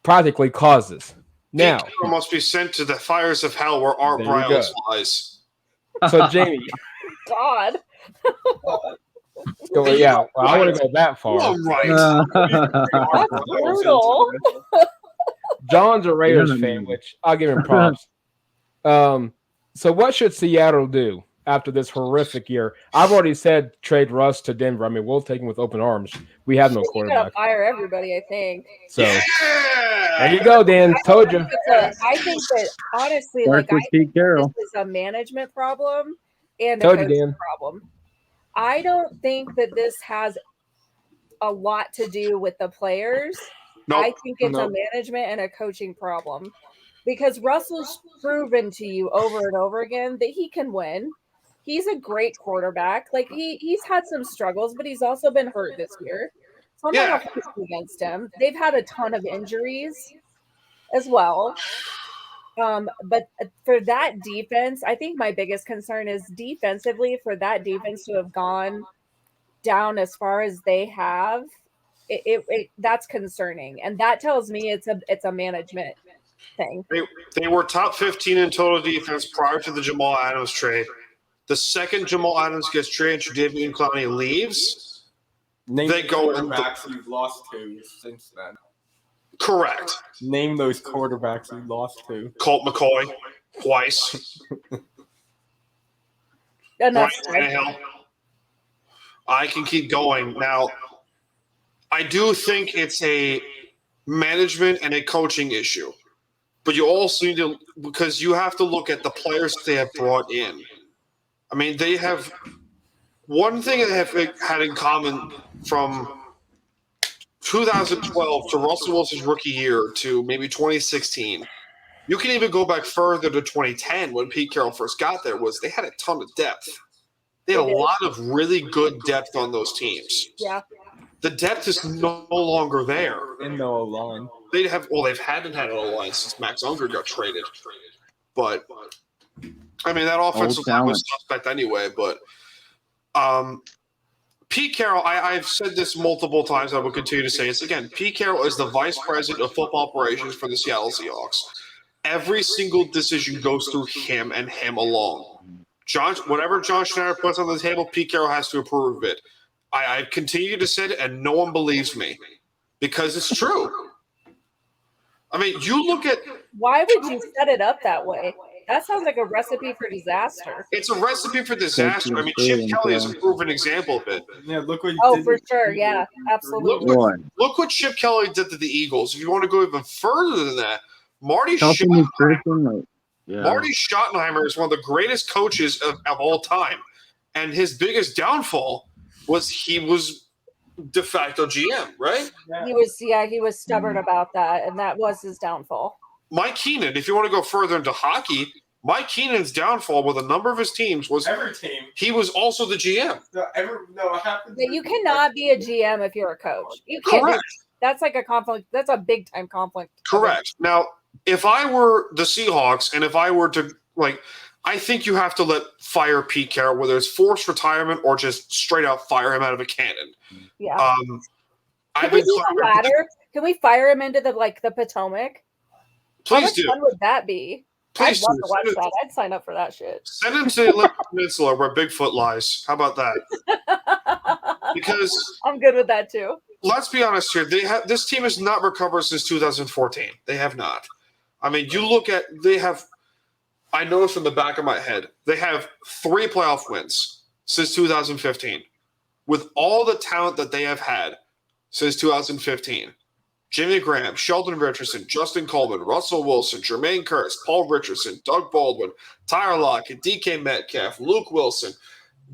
[SPEAKER 1] practically cause this. Now,
[SPEAKER 3] must be sent to the fires of hell where Art Briles lies.
[SPEAKER 1] So, Jamie.
[SPEAKER 5] God.
[SPEAKER 1] So, yeah, well, I want to go that far.
[SPEAKER 3] All right.
[SPEAKER 5] That's brutal.
[SPEAKER 1] John's a Raiders fan, which I'll give him props. So what should Seattle do after this horrific year? I've already said trade Russ to Denver. I mean, we'll take him with open arms. We have no quarterback.
[SPEAKER 5] You gotta fire everybody, I think.
[SPEAKER 1] So there you go, Dan. Told you.
[SPEAKER 5] I think that honestly, I think
[SPEAKER 2] Carroll.
[SPEAKER 5] this is a management problem and a
[SPEAKER 1] Told you,
[SPEAKER 5] coaching
[SPEAKER 1] Dan.
[SPEAKER 5] problem. I don't think that this has a lot to do with the players.
[SPEAKER 3] Nope.
[SPEAKER 5] I think it's a management and a coaching problem. Because Russell's proven to you over and over again that he can win. He's a great quarterback. Like he's had some struggles, but he's also been hurt this year. So I'm not going against him. They've had a ton of injuries as well. But for that defense, I think my biggest concern is defensively for that defense to have gone down as far as they have. That's concerning, and that tells me it's a management thing.
[SPEAKER 3] They were top 15 in total defense prior to the Jamal Adams trade. The second Jamal Adams gets traded, Jadeveon Clowney leaves.
[SPEAKER 4] They go quarterbacks you've lost to since then.
[SPEAKER 3] Correct.
[SPEAKER 4] Name those quarterbacks you lost to.
[SPEAKER 3] Colt McCoy twice.
[SPEAKER 5] And
[SPEAKER 3] Ryan Tannehill. I can keep going. Now, I do think it's a management and a coaching issue. But you also need to, because you have to look at the players they have brought in. I mean, they have one thing they have had in common from 2012 to Russell Wilson's rookie year to maybe 2016. You can even go back further to 2010 when Pete Carroll first got there. Was they had a ton of depth. They had a lot of really good depth on those teams.
[SPEAKER 5] Yeah.
[SPEAKER 3] The depth is no longer there.
[SPEAKER 4] And no line.
[SPEAKER 3] They've hadn't had an O-line since Max Unger got traded. But I mean that offensive line was suspect anyway. But Pete Carroll, I've said this multiple times. I will continue to say this again. Pete Carroll is the vice president of football operations for the Seattle Seahawks. Every single decision goes through him and him alone. Whatever John Schneider puts on the table, Pete Carroll has to approve of it. I continue to say it, and no one believes me because it's true. I mean, you look at –
[SPEAKER 5] why would you set it up that way? That sounds like a recipe for disaster.
[SPEAKER 3] It's a recipe for disaster. I mean, Chip Kelly is a proven example of it.
[SPEAKER 4] Yeah, look what
[SPEAKER 5] you did. For sure. Yeah, absolutely.
[SPEAKER 3] Look what Chip Kelly did to the Eagles. If you want to go even further than that, Marty Schottenheimer is one of the greatest coaches of all time. And his biggest downfall was he was de facto GM, right?
[SPEAKER 5] Yeah. He was stubborn about that, and that was his downfall.
[SPEAKER 3] Mike Keenan, if you want to go further into hockey, Mike Keenan's downfall with a number of his teams was
[SPEAKER 4] every team. He
[SPEAKER 3] was also the GM.
[SPEAKER 4] It happened.
[SPEAKER 5] You cannot be a GM if you're a coach. You can't.
[SPEAKER 3] Correct.
[SPEAKER 5] That's like a conflict. That's a big time conflict.
[SPEAKER 3] Correct. Now, if I were the Seahawks and if I were to I think you have to fire Pete Carroll, whether it's forced retirement or just straight out fire him out of a cannon.
[SPEAKER 5] Yeah. Can we do the latter? Can we fire him into the Potomac?
[SPEAKER 3] Please
[SPEAKER 5] How much
[SPEAKER 3] do.
[SPEAKER 5] fun would that be?
[SPEAKER 3] Please
[SPEAKER 5] I'd love to watch that. I'd sign up for that shit.
[SPEAKER 3] Send him to the Olympic Peninsula where Bigfoot lies. How about that? Because
[SPEAKER 5] I'm good with that too.
[SPEAKER 3] Let's be honest here. This team has not recovered since 2014. They have not. I mean, you look at I know this from the back of my head. They have 3 playoff wins since 2015. With all the talent that they have had since 2015. Jimmy Graham, Sheldon Richardson, Justin Coleman, Russell Wilson, Jermaine Kearse, Paul Richardson, Doug Baldwin, Tyler Lockett, DK Metcalf, Luke Wilson,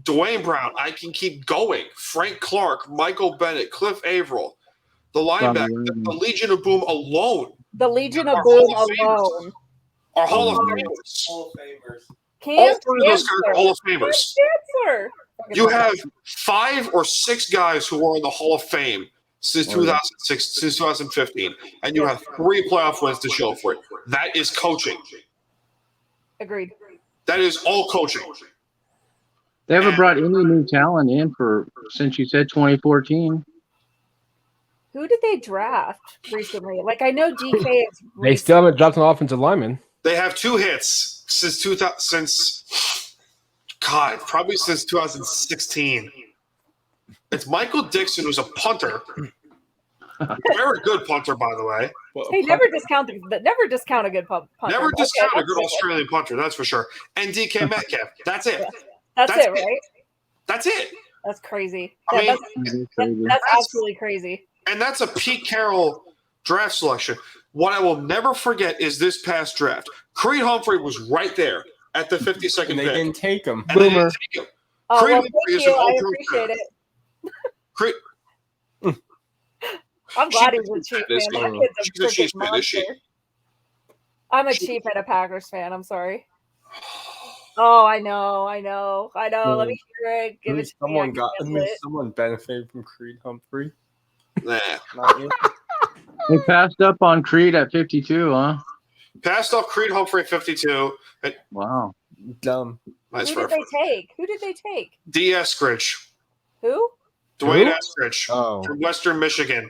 [SPEAKER 3] Dwayne Brown. I can keep going. Frank Clark, Michael Bennett, Cliff Averill, the linebacker, the Legion of Boom alone.
[SPEAKER 5] The Legion of Boom alone.
[SPEAKER 3] Are Hall of Famers.
[SPEAKER 4] Hall of Famers.
[SPEAKER 3] All 3 of those guys are Hall of Famers.
[SPEAKER 5] Cancer.
[SPEAKER 3] You have 5 or 6 guys who are in the Hall of Fame since 2006, since 2015, and you have 3 playoff wins to show for it. That is coaching.
[SPEAKER 5] Agreed.
[SPEAKER 3] That is all coaching.
[SPEAKER 2] They haven't brought any new talent in since you said 2014.
[SPEAKER 5] Who did they draft recently? Like I know DK is.
[SPEAKER 1] They still haven't dropped an offensive lineman.
[SPEAKER 3] They have 2 hits since probably since 2016. It's Michael Dixon, who's a punter. Very good punter, by the way.
[SPEAKER 5] Hey, never discount a good punter.
[SPEAKER 3] Never discount a good Australian punter, that's for sure. And DK Metcalf. That's it.
[SPEAKER 5] That's it, right?
[SPEAKER 3] That's it.
[SPEAKER 5] That's crazy.
[SPEAKER 3] I
[SPEAKER 5] mean, that's absolutely crazy.
[SPEAKER 3] And that's a Pete Carroll draft selection. What I will never forget is this past draft. Creed Humphrey was right there at the 52nd
[SPEAKER 4] and they
[SPEAKER 3] pick.
[SPEAKER 4] didn't take him.
[SPEAKER 3] And they didn't take him.
[SPEAKER 5] Oh,
[SPEAKER 3] Creed
[SPEAKER 5] well,
[SPEAKER 3] Humphrey
[SPEAKER 5] thank
[SPEAKER 3] is
[SPEAKER 5] you.
[SPEAKER 3] an
[SPEAKER 5] I
[SPEAKER 3] all-pro
[SPEAKER 5] appreciate
[SPEAKER 3] player.
[SPEAKER 5] it.
[SPEAKER 3] Creed,
[SPEAKER 5] I'm glad he's a Chief fan. My kid's a
[SPEAKER 3] She's a Chiefs fan, is she?
[SPEAKER 5] monster. I'm a Chief and a Packers fan. I'm sorry. Oh, I know. Let me hear it. Give it to me.
[SPEAKER 4] Someone benefited from Creed Humphrey.
[SPEAKER 3] Nah.
[SPEAKER 4] Not you.
[SPEAKER 2] They passed up on Creed at 52, huh?
[SPEAKER 3] Passed off Creed Humphrey at 52.
[SPEAKER 2] Wow.
[SPEAKER 4] Dumb.
[SPEAKER 3] Nice
[SPEAKER 5] Who did they take?
[SPEAKER 3] D. Eskridge.
[SPEAKER 5] Who?
[SPEAKER 3] Dwayne Eskridge
[SPEAKER 4] from
[SPEAKER 3] Western Michigan.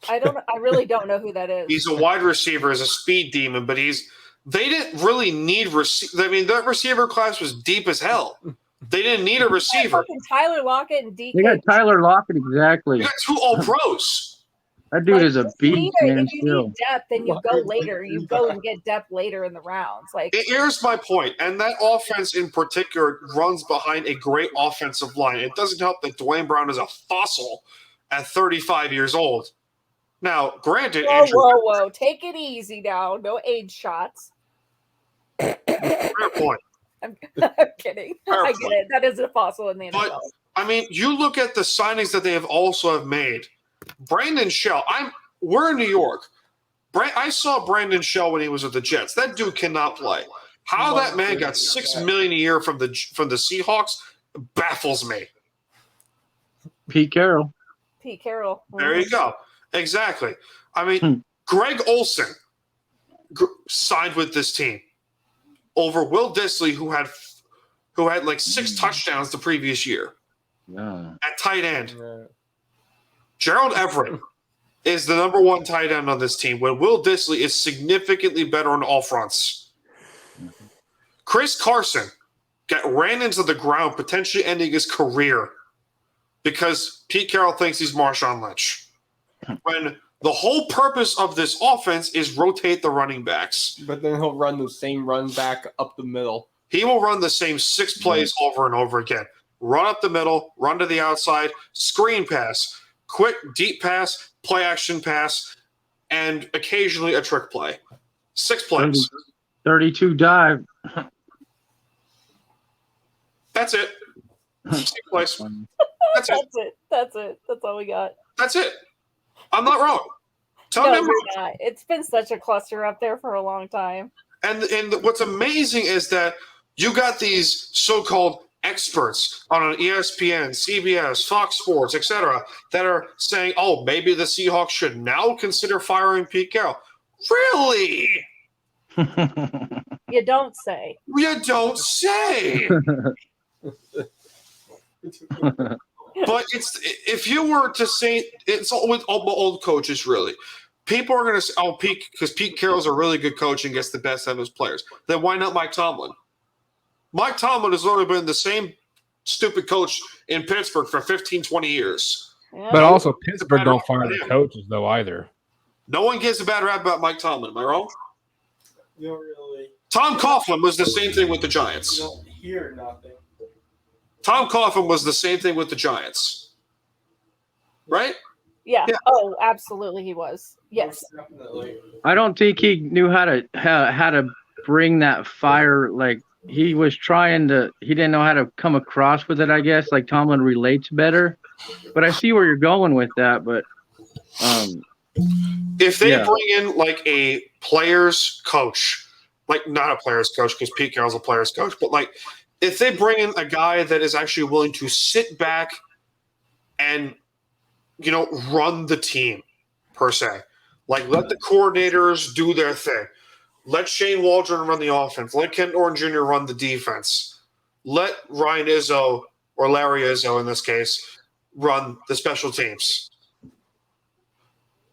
[SPEAKER 5] I really don't know who that is.
[SPEAKER 3] He's a wide receiver, is a speed demon, but they didn't really need I mean, that receiver class was deep as hell. They didn't need a receiver.
[SPEAKER 5] Tyler Lockett and DK.
[SPEAKER 2] They got Tyler Lockett, exactly.
[SPEAKER 3] You got 2 All-Pros.
[SPEAKER 2] That dude is a beast, man.
[SPEAKER 5] If you need depth, then you go later. You go and get depth later in the rounds. Like
[SPEAKER 3] here's my point, and that offense in particular runs behind a great offensive line. It doesn't help that Dwayne Brown is a fossil at 35 years old. Now, granted,
[SPEAKER 5] whoa, take it easy now. No age shots.
[SPEAKER 3] Fair point.
[SPEAKER 5] I'm kidding. I get it. That is a fossil in the NFL.
[SPEAKER 3] But I mean, you look at the signings that they have made. Brandon Shell. We're in New York. I saw Brandon Shell when he was with the Jets. That dude cannot play. How that man got $6 million a year from the Seahawks baffles me.
[SPEAKER 2] Pete Carroll.
[SPEAKER 3] There you go. Exactly. I mean, Greg Olson signed with this team over Will Dissly, who had like 6 touchdowns the previous year at tight end.
[SPEAKER 4] Yeah.
[SPEAKER 3] Gerald Everett is the number 1 tight end on this team, when Will Dissly is significantly better on all fronts. Chris Carson ran into the ground, potentially ending his career because Pete Carroll thinks he's Marshawn Lynch. When the whole purpose of this offense is rotate the running backs.
[SPEAKER 4] But then he'll run the same run back up the middle.
[SPEAKER 3] He will run the same 6 plays over and over again. Run up the middle, run to the outside, screen pass, quick deep pass, play action pass, and occasionally a trick play. 6 plays.
[SPEAKER 2] 32 dive.
[SPEAKER 3] That's it. 6 plays. That's it.
[SPEAKER 5] That's it. That's all we got.
[SPEAKER 3] That's it. I'm not wrong.
[SPEAKER 5] It's been such a cluster up there for a long time.
[SPEAKER 3] And what's amazing is that you got these so-called experts on ESPN, CBS, Fox Sports, etc., that are saying, "Oh, maybe the Seahawks should now consider firing Pete Carroll." Really?
[SPEAKER 5] You don't say.
[SPEAKER 3] You don't say. But if you were to say, it's all with old coaches, really. People are going to say, "Oh, Pete," because Pete Carroll's a really good coach and gets the best out of his players. Then why not Mike Tomlin? Mike Tomlin has only been in the same stupid coach in Pittsburgh for 15, 20 years.
[SPEAKER 5] Yeah.
[SPEAKER 1] But also, Pittsburgh don't fire the coaches, though, either.
[SPEAKER 3] No one gives a bad rap about Mike Tomlin. Am I wrong?
[SPEAKER 4] You don't really.
[SPEAKER 3] Tom Coughlin was the same thing with the Giants.
[SPEAKER 4] You don't hear nothing.
[SPEAKER 3] Tom Coughlin was the same thing with the Giants. Right?
[SPEAKER 5] Yeah. Oh, absolutely, he was. Yes.
[SPEAKER 4] Definitely.
[SPEAKER 2] I don't think he knew how to bring that fire. Like he was trying to, he didn't know how to come across with it. I guess like Tomlin relates better, but I see where you're going with that. But
[SPEAKER 3] if they bring in like a player's coach, like not a player's coach because Pete Carroll's a player's coach, but like if they bring in a guy that is actually willing to sit back and run the team per se. Like, let the coordinators do their thing. Let Shane Waldron run the offense. Let Ken Norton Jr. run the defense. Let Ryan Izzo, or Larry Izzo in this case, run the special teams.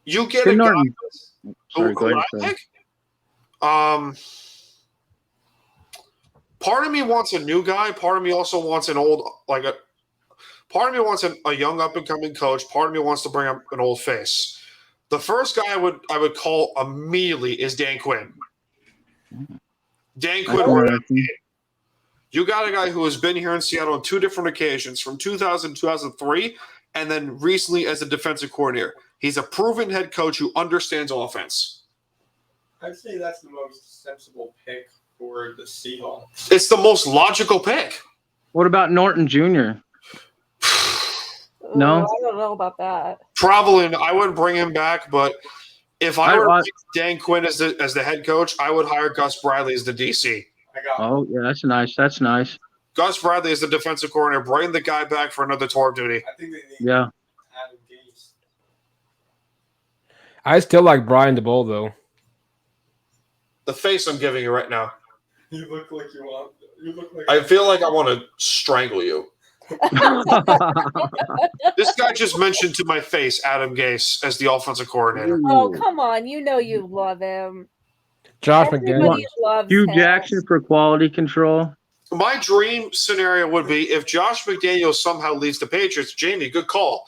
[SPEAKER 3] You get a guy who I think, part of me wants a new guy. Part of me also wants an old, part of me wants a young up-and-coming coach. Part of me wants to bring up an old face. The first guy I would call immediately is Dan Quinn. Dan Quinn. You got a guy who has been here in Seattle on 2 different occasions, from 2000 to 2003, and then recently as a defensive coordinator. He's a proven head coach who understands offense.
[SPEAKER 4] I'd say that's the most sensible pick for the Seahawks.
[SPEAKER 3] It's the most logical pick.
[SPEAKER 2] What about Norton Jr.? No,
[SPEAKER 5] I don't know about that.
[SPEAKER 3] Probably, I wouldn't bring him back. But if I were to pick Dan Quinn as the head coach, I would hire Gus Bradley as the DC.
[SPEAKER 2] Oh yeah, that's nice. That's nice.
[SPEAKER 3] Gus Bradley is the defensive coordinator. Bring the guy back for another tour of duty.
[SPEAKER 4] I think they need
[SPEAKER 2] Adam
[SPEAKER 4] Gase.
[SPEAKER 1] I still like Brian DeBoll, though.
[SPEAKER 3] The face I'm giving you right now.
[SPEAKER 4] You look like you want. You look like.
[SPEAKER 3] I feel like I want to strangle you. This guy just mentioned to my face Adam Gase as the offensive coordinator.
[SPEAKER 5] Oh, come on. You know you love him.
[SPEAKER 1] Josh
[SPEAKER 5] Everybody
[SPEAKER 1] McDaniels.
[SPEAKER 5] loves
[SPEAKER 2] Hugh
[SPEAKER 5] him.
[SPEAKER 2] Jackson for quality control.
[SPEAKER 3] My dream scenario would be if Josh McDaniels somehow leads the Patriots. Jamie, good call.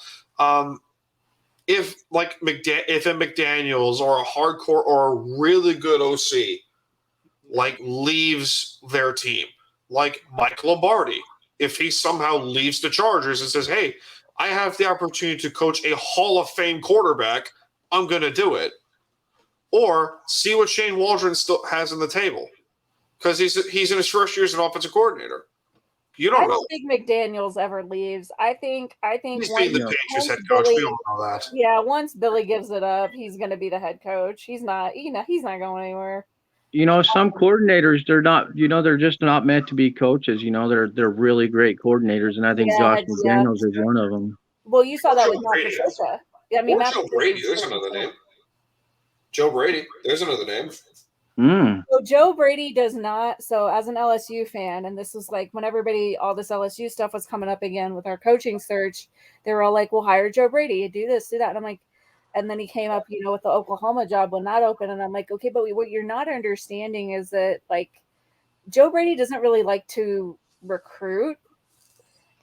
[SPEAKER 3] If a McDaniels or a hardcore or a really good OC leaves their team, like Mike Lombardi. If he somehow leaves the Chargers and says, hey, I have the opportunity to coach a Hall of Fame quarterback, I'm going to do it. Or see what Shane Waldron still has on the table. Because he's in his first year as an offensive coordinator. You don't know.
[SPEAKER 5] I don't think McDaniels ever leaves. I think
[SPEAKER 3] he's being the Patriots head coach. We all know that.
[SPEAKER 5] Yeah, once Billy gives it up, he's going to be the head coach. He's not going anywhere.
[SPEAKER 2] Some coordinators, they're just not meant to be coaches. They're really great coordinators, and I think Josh McDaniels is one of them.
[SPEAKER 5] Well, you saw that with Matt Patricia. Yeah, I mean,
[SPEAKER 3] Joe Brady. There's another name. Joe Brady. There's another name.
[SPEAKER 5] So Joe Brady does not. So as an LSU fan, and this was when all this LSU stuff was coming up again with our coaching search, they were all like, "We'll hire Joe Brady. Do this, do that." And I'm like. And then he came up, with the Oklahoma job when that opened. And I'm like, okay, but what you're not understanding is that, Joe Brady doesn't really like to recruit.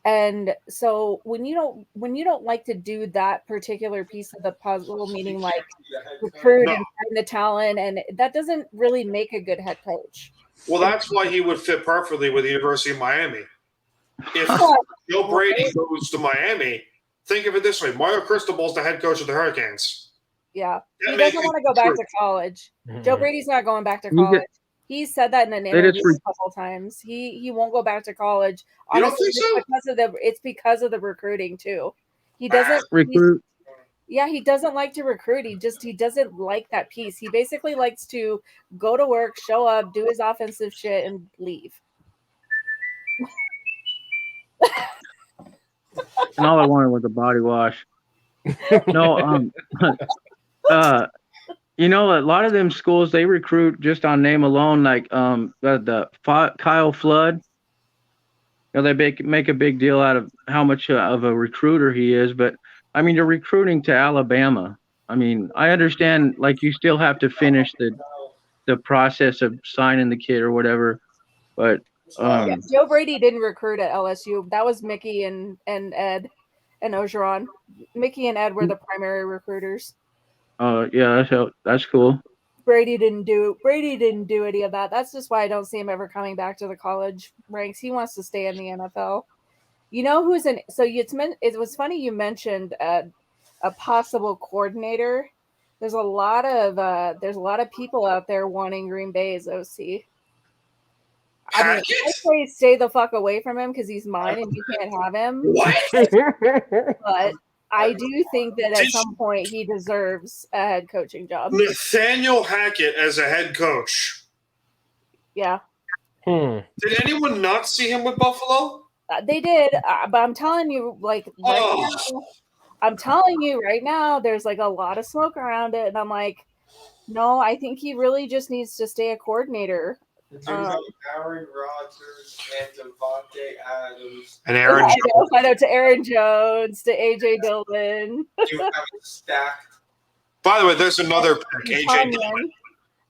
[SPEAKER 5] And so when you don't like to do that particular piece of the puzzle, meaning recruit and find the talent, and that doesn't really make a good head coach.
[SPEAKER 3] Well, that's why he would fit perfectly with the University of Miami. If Joe Brady goes to Miami, think of it this way: Mario Cristobal's the head coach of the Hurricanes.
[SPEAKER 5] Yeah, he doesn't want to go back to college. Mm-hmm. Joe Brady's not going back to college. He said that in an interview a couple times. He won't go back to college. Honestly,
[SPEAKER 3] you don't think so?
[SPEAKER 5] It's because of the recruiting too. He doesn't
[SPEAKER 2] recruit.
[SPEAKER 5] He doesn't like to recruit. He doesn't like that piece. He basically likes to go to work, show up, do his offensive shit, and leave.
[SPEAKER 2] And all I wanted was a body wash. No, a lot of them schools, they recruit just on name alone, the Kyle Flood. They make a big deal out of how much of a recruiter he is, but I mean, you're recruiting to Alabama. I mean, I understand, you still have to finish the process of signing the kid or whatever, but
[SPEAKER 5] Joe Brady didn't recruit at LSU. That was Mickey and Ed and Ogeron. Mickey and Ed were the primary recruiters.
[SPEAKER 2] Yeah, that's cool.
[SPEAKER 5] Brady didn't do any of that. That's just why I don't see him ever coming back to the college ranks. He wants to stay in the NFL. You know who's in? So it was funny you mentioned a possible coordinator. There's a lot of people out there wanting Green Bay's OC. I mean, I say stay the fuck away from him because he's mine and you can't have him. But I do think that at some point he deserves a head coaching job.
[SPEAKER 3] Nathaniel Hackett as a head coach.
[SPEAKER 5] Yeah.
[SPEAKER 3] Did anyone not see him with Buffalo?
[SPEAKER 5] They did, but I'm telling you, right now, there's like a lot of smoke around it, and I'm like, no, I think he really just needs to stay a coordinator.
[SPEAKER 4] Aaron Rodgers and Devontae Adams.
[SPEAKER 3] And Aaron Jones.
[SPEAKER 5] I know, to Aaron Jones, to AJ Dillon.
[SPEAKER 4] You have it stacked.
[SPEAKER 3] By the way, there's another pick, AJ Dillon.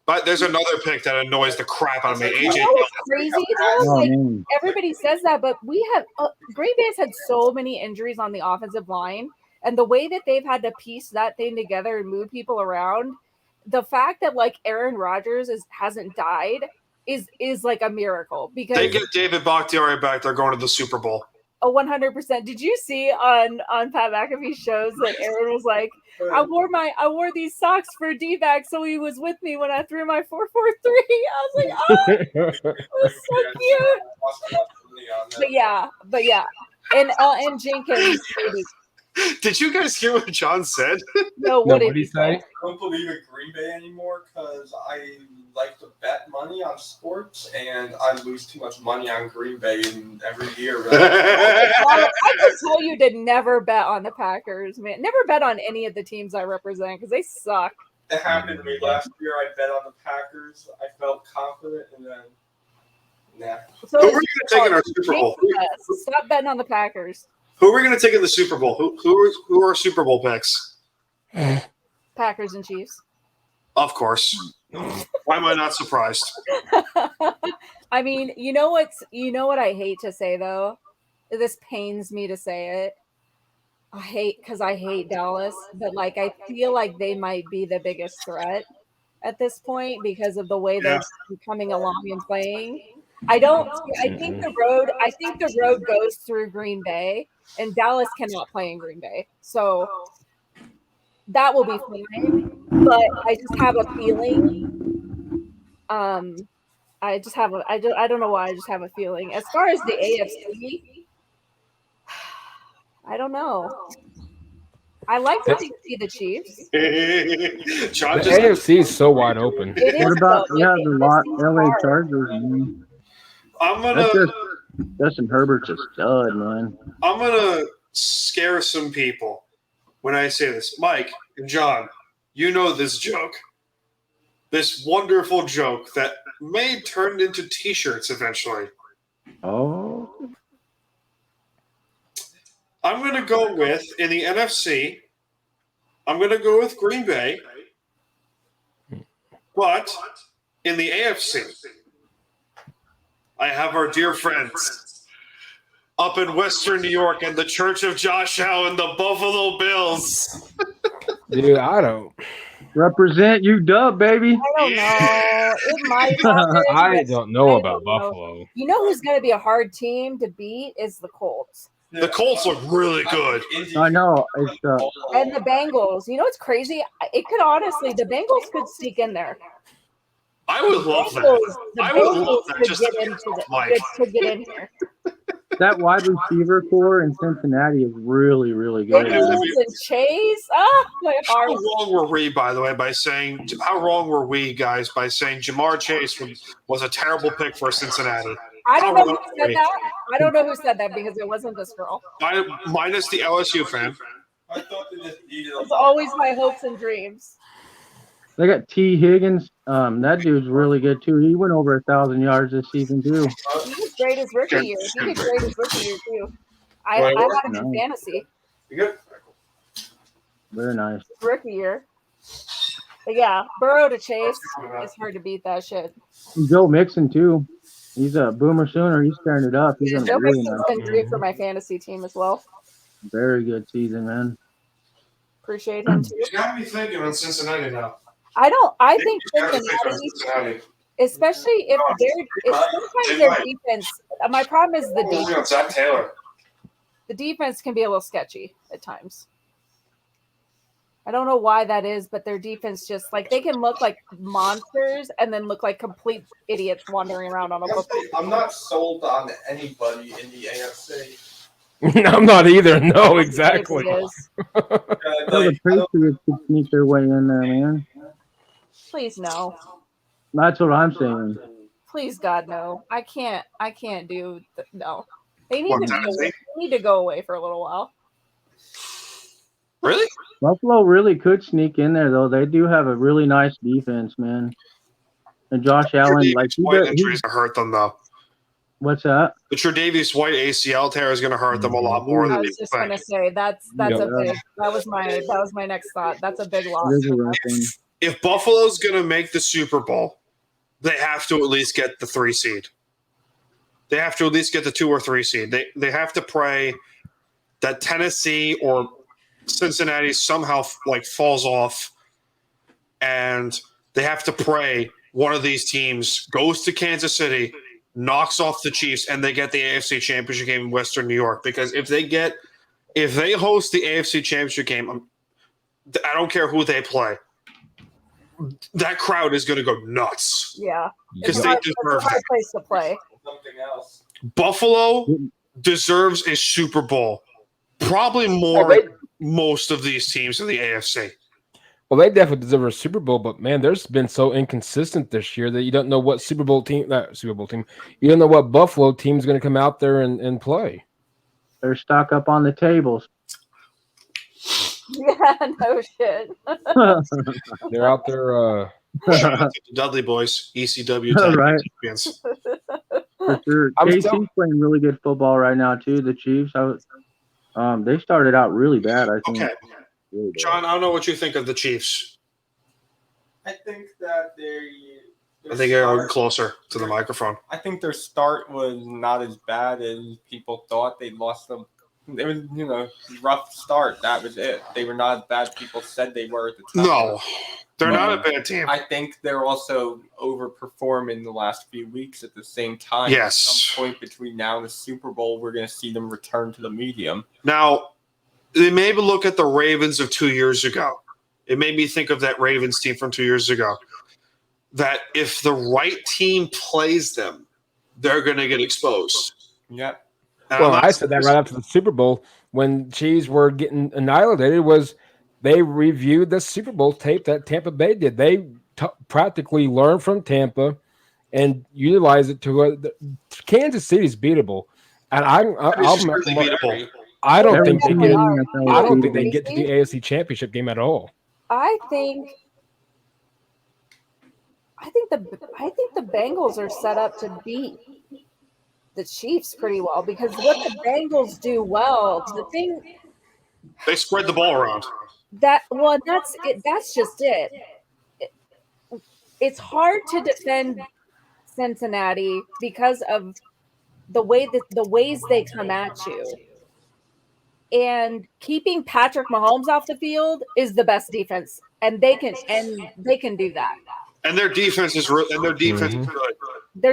[SPEAKER 3] But there's another pick that annoys the crap out of me. AJ Dillon.
[SPEAKER 5] Crazy though? Everybody says that, but we have Green Bay's had so many injuries on the offensive line, and the way that they've had to piece that thing together and move people around, the fact that like Aaron Rodgers hasn't died is like a miracle because
[SPEAKER 3] they get David Bakhtiari back. They're going to the Super Bowl. 100%.
[SPEAKER 5] Did you see on Pat McAfee's shows that Aaron was like, I wore these socks for D-back, so he was with me when I threw my 4.43. I was like, oh, it was so cute. But yeah, and Jenkins.
[SPEAKER 3] Did you guys hear what John said?
[SPEAKER 5] No, what did
[SPEAKER 1] he say?
[SPEAKER 4] I don't believe in Green Bay anymore because I like to bet money on sports, and I lose too much money on Green Bay every year.
[SPEAKER 5] I can tell you to never bet on the Packers, man. Never bet on any of the teams I represent because they suck.
[SPEAKER 4] It happened to me last year. I bet on the Packers. I felt confident, and then nah.
[SPEAKER 3] So who are you going to take in our Super Bowl?
[SPEAKER 5] Stop betting on the Packers.
[SPEAKER 3] Who are we going to take in the Super Bowl? Who are Super Bowl picks?
[SPEAKER 5] Packers and Chiefs.
[SPEAKER 3] Of course. Why am I not surprised?
[SPEAKER 5] I mean, you know what I hate to say though? This pains me to say it. I hate Dallas, but like I feel like they might be the biggest threat at this point because of the way they're coming along and playing. I think the road goes through Green Bay, and Dallas cannot play in Green Bay. So that will be fine. But I just have a feeling. I don't know why. I just have a feeling. As far as the AFC, I don't know. I like to see the Chiefs.
[SPEAKER 1] The AFC is so wide open.
[SPEAKER 2] What about the LA Chargers? Man? Justin Herbert's a stud, man.
[SPEAKER 3] I'm gonna scare some people when I say this. Mike and John, you know this joke. This wonderful joke that may turn into T-shirts eventually.
[SPEAKER 2] Oh.
[SPEAKER 3] I'm going to go with, in the NFC, I'm going to go with Green Bay. But in the AFC, I have our dear friends up in Western New York and the Church of Josh Allen, the Buffalo Bills.
[SPEAKER 1] Dude, I don't.
[SPEAKER 2] Represent UW, baby.
[SPEAKER 5] I don't know. It might
[SPEAKER 1] I don't know about Buffalo.
[SPEAKER 5] You know who's going to be a hard team to beat is the Colts.
[SPEAKER 3] The Colts look really good.
[SPEAKER 2] I know.
[SPEAKER 5] And the Bengals. You know what's crazy? It could honestly, the Bengals could sneak in there.
[SPEAKER 3] I would love that. I would love that just
[SPEAKER 5] to get in here.
[SPEAKER 2] That wide receiver core in Cincinnati is really, really good.
[SPEAKER 5] And Chase.
[SPEAKER 3] How wrong were we, by the way, by saying Jamar Chase was a terrible pick for Cincinnati?
[SPEAKER 5] I don't know who said that. I don't know who said that because it wasn't this girl.
[SPEAKER 3] Minus the LSU fan.
[SPEAKER 4] I thought they just needed
[SPEAKER 5] it's always my hopes and dreams.
[SPEAKER 2] They got T. Higgins. That dude's really good too. He went over 1,000 yards this season too.
[SPEAKER 5] He was great his rookie year. He did great his rookie year too. I had him in fantasy.
[SPEAKER 2] Very nice.
[SPEAKER 5] Rookie year. But yeah, Burrow to Chase. It's hard to beat that shit.
[SPEAKER 2] And Joe Mixon too. He's a Boomer Sooner. He's tearing it up. He's
[SPEAKER 5] Joe
[SPEAKER 2] really
[SPEAKER 5] Mixon's been great for my fantasy team as well.
[SPEAKER 2] Very good season, man.
[SPEAKER 5] Appreciate him too.
[SPEAKER 3] He's got me thinking on Cincinnati now.
[SPEAKER 5] I think Cincinnati, especially if sometimes their defense. My problem is the defense.
[SPEAKER 3] Zach Taylor.
[SPEAKER 5] The defense can be a little sketchy at times. I don't know why that is, but their defense just like they can look like monsters and then look like complete idiots wandering around on a football.
[SPEAKER 4] I'm not sold on anybody in the AFC.
[SPEAKER 1] I'm not either. No, exactly.
[SPEAKER 2] The Patriots could sneak their way in there, man.
[SPEAKER 5] Please no.
[SPEAKER 2] That's what I'm saying.
[SPEAKER 5] Please God no. I can't do no. They need to go away for a little while.
[SPEAKER 3] Really?
[SPEAKER 2] Buffalo really could sneak in there, though. They do have a really nice defense, man. And Josh Allen, like
[SPEAKER 3] injuries hurt them though.
[SPEAKER 2] What's that?
[SPEAKER 3] The Tre'Davious White ACL tear is going to hurt them a lot more than
[SPEAKER 5] I was just going to say that's a big. That was my next thought. That's a big loss.
[SPEAKER 3] If Buffalo's going to make the Super Bowl, they have to at least get the 3 seed. They have to at least get the 2 or 3 seed. They have to pray that Tennessee or Cincinnati somehow falls off, and they have to pray one of these teams goes to Kansas City, knocks off the Chiefs, and they get the AFC Championship game in Western New York. Because if they host the AFC Championship game, I don't care who they play, that crowd is going to go nuts.
[SPEAKER 5] Yeah,
[SPEAKER 3] because they deserve
[SPEAKER 5] a hard place to play.
[SPEAKER 4] Something else.
[SPEAKER 3] Buffalo deserves a Super Bowl, probably more than most of these teams in the AFC.
[SPEAKER 1] Well, they definitely deserve a Super Bowl, but man, there's been so inconsistent this year that you don't know what you don't know what Buffalo team's going to come out there and play.
[SPEAKER 2] They're stock up on the tables.
[SPEAKER 5] Yeah, no shit.
[SPEAKER 1] They're out there.
[SPEAKER 2] Dudley
[SPEAKER 3] boys, ECW
[SPEAKER 2] right.
[SPEAKER 3] champions.
[SPEAKER 2] For sure. KC's playing really good football right now too. The Chiefs, they started out really bad. I think.
[SPEAKER 3] Okay, really bad. John, I don't know what you think of the Chiefs.
[SPEAKER 4] I think that
[SPEAKER 3] I think you're closer to the microphone.
[SPEAKER 4] I think their start was not as bad as people thought. They lost them. It was, rough start. That was it. They were not as bad as people said they were at the time.
[SPEAKER 3] No, they're not a bad team.
[SPEAKER 4] I think they're also overperforming the last few weeks at the same time.
[SPEAKER 3] Yes.
[SPEAKER 4] At some point between now and the Super Bowl, we're going to see them return to the medium.
[SPEAKER 3] Now, they maybe look at the Ravens of 2 years ago. It made me think of that Ravens team from 2 years ago. That if the right team plays them, they're going to get exposed.
[SPEAKER 4] Yep.
[SPEAKER 1] Well, I said that right after the Super Bowl when Chiefs were getting annihilated. Was they reviewed the Super Bowl tape that Tampa Bay did? They practically learned from Tampa and utilized it to Kansas City's beatable. And I don't think they get. I don't think they get to the AFC Championship game at all.
[SPEAKER 5] I think the Bengals are set up to beat the Chiefs pretty well because what the Bengals do well,
[SPEAKER 3] they spread the ball around.
[SPEAKER 5] That's it. That's just it. It's hard to defend Cincinnati because of the ways they come at you. And keeping Patrick Mahomes off the field is the best defense, and they can do that.
[SPEAKER 3] And their defense is good.
[SPEAKER 5] Their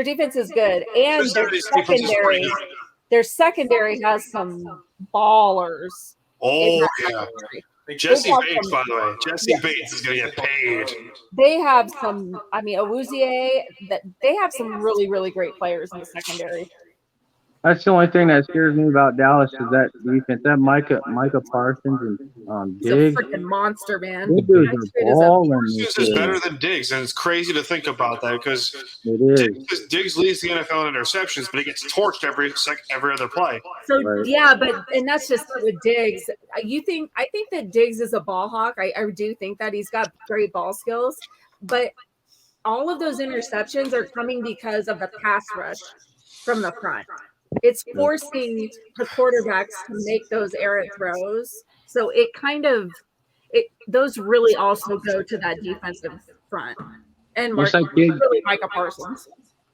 [SPEAKER 5] defense is good, and their secondary has some ballers.
[SPEAKER 3] Oh yeah, Jesse Bates, by the way. Jesse Bates is going to get paid.
[SPEAKER 5] They have some. I mean, Awuzie. They have some really, really great players in the secondary.
[SPEAKER 2] That's the only thing that scares me about Dallas is that defense. That Micah Parsons and Diggs.
[SPEAKER 5] He's a freaking monster, man.
[SPEAKER 3] Diggs is better than Diggs, and it's crazy to think about that because Diggs leads the NFL in interceptions, but he gets torched every other play.
[SPEAKER 5] So and that's just with Diggs. I think that Diggs is a ball hawk. I do think that he's got great ball skills, but all of those interceptions are coming because of the pass rush from the front. It's forcing the quarterbacks to make those errant throws. So those really also go to that defensive front. And really Micah Parsons.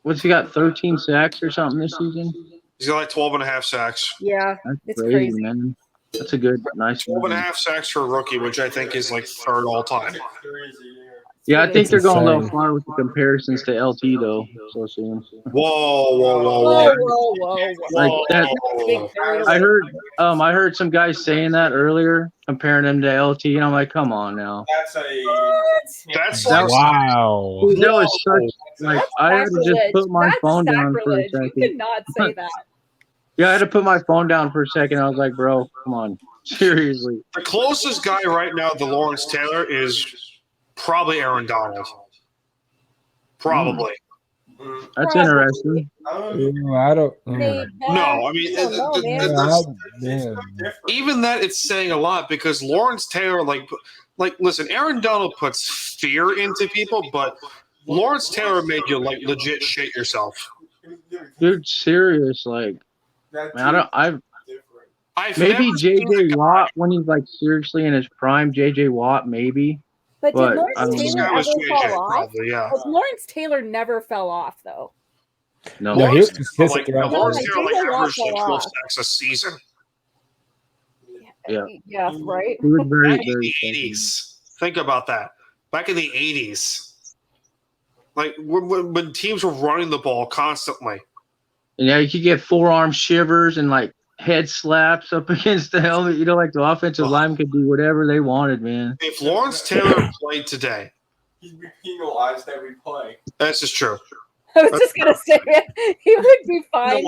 [SPEAKER 2] what's he got? 13 sacks or something this season?
[SPEAKER 3] He's got like 12 and a half sacks.
[SPEAKER 5] Yeah,
[SPEAKER 2] That's
[SPEAKER 5] it's
[SPEAKER 2] crazy, man. That's a good, nice
[SPEAKER 3] 12 and a half sacks for a rookie, which I think is like third all time.
[SPEAKER 2] Yeah, I think they're going a little
[SPEAKER 1] insane.
[SPEAKER 2] far with the comparisons to LT though. So soon.
[SPEAKER 5] Whoa.
[SPEAKER 2] Like that. I heard some guys saying that earlier, comparing him to LT, and I'm like, come on now.
[SPEAKER 3] That's like
[SPEAKER 1] Wow.
[SPEAKER 2] That was such like I had to just put my phone down for a second.
[SPEAKER 5] You cannot say that.
[SPEAKER 2] Yeah, I had to put my phone down for a second. I was like, bro, come on, seriously.
[SPEAKER 3] the closest guy right now to Lawrence Taylor is probably Aaron Donald. Probably.
[SPEAKER 2] That's interesting.
[SPEAKER 1] I don't.
[SPEAKER 3] No, I mean, even that it's saying a lot because Lawrence Taylor, like, listen, Aaron Donald puts fear into people, but Lawrence Taylor made you like legit shit yourself.
[SPEAKER 2] Dude, serious, like, man, I've maybe
[SPEAKER 3] never
[SPEAKER 2] JJ Watt when he's like seriously in his prime. JJ Watt, maybe.
[SPEAKER 5] But did Lawrence
[SPEAKER 3] This
[SPEAKER 5] Taylor
[SPEAKER 3] guy was
[SPEAKER 5] ever
[SPEAKER 3] JJ,
[SPEAKER 5] fall off?
[SPEAKER 3] probably, yeah.
[SPEAKER 5] Because Lawrence Taylor never fell off, though.
[SPEAKER 2] No,
[SPEAKER 1] No, he was consistent
[SPEAKER 3] Like,
[SPEAKER 1] throughout the
[SPEAKER 3] Lawrence
[SPEAKER 1] year.
[SPEAKER 3] Taylor like
[SPEAKER 5] JJ Watt
[SPEAKER 3] averaged
[SPEAKER 5] fell
[SPEAKER 3] like 12
[SPEAKER 5] off.
[SPEAKER 3] sacks a season.
[SPEAKER 5] Yeah, right?
[SPEAKER 2] he was very,
[SPEAKER 3] Back in
[SPEAKER 2] very
[SPEAKER 3] the 80s. Think about that. Back in the 80s. Like, when teams were running the ball constantly.
[SPEAKER 2] Yeah, you could get forearm shivers and like head slaps up against the helmet. You know, like the offensive lineman could do whatever they wanted, man.
[SPEAKER 3] If Lawrence Taylor played today,
[SPEAKER 4] he'd be penalized every play.
[SPEAKER 3] that's just true.
[SPEAKER 5] I was just going to say it. He would be fine. He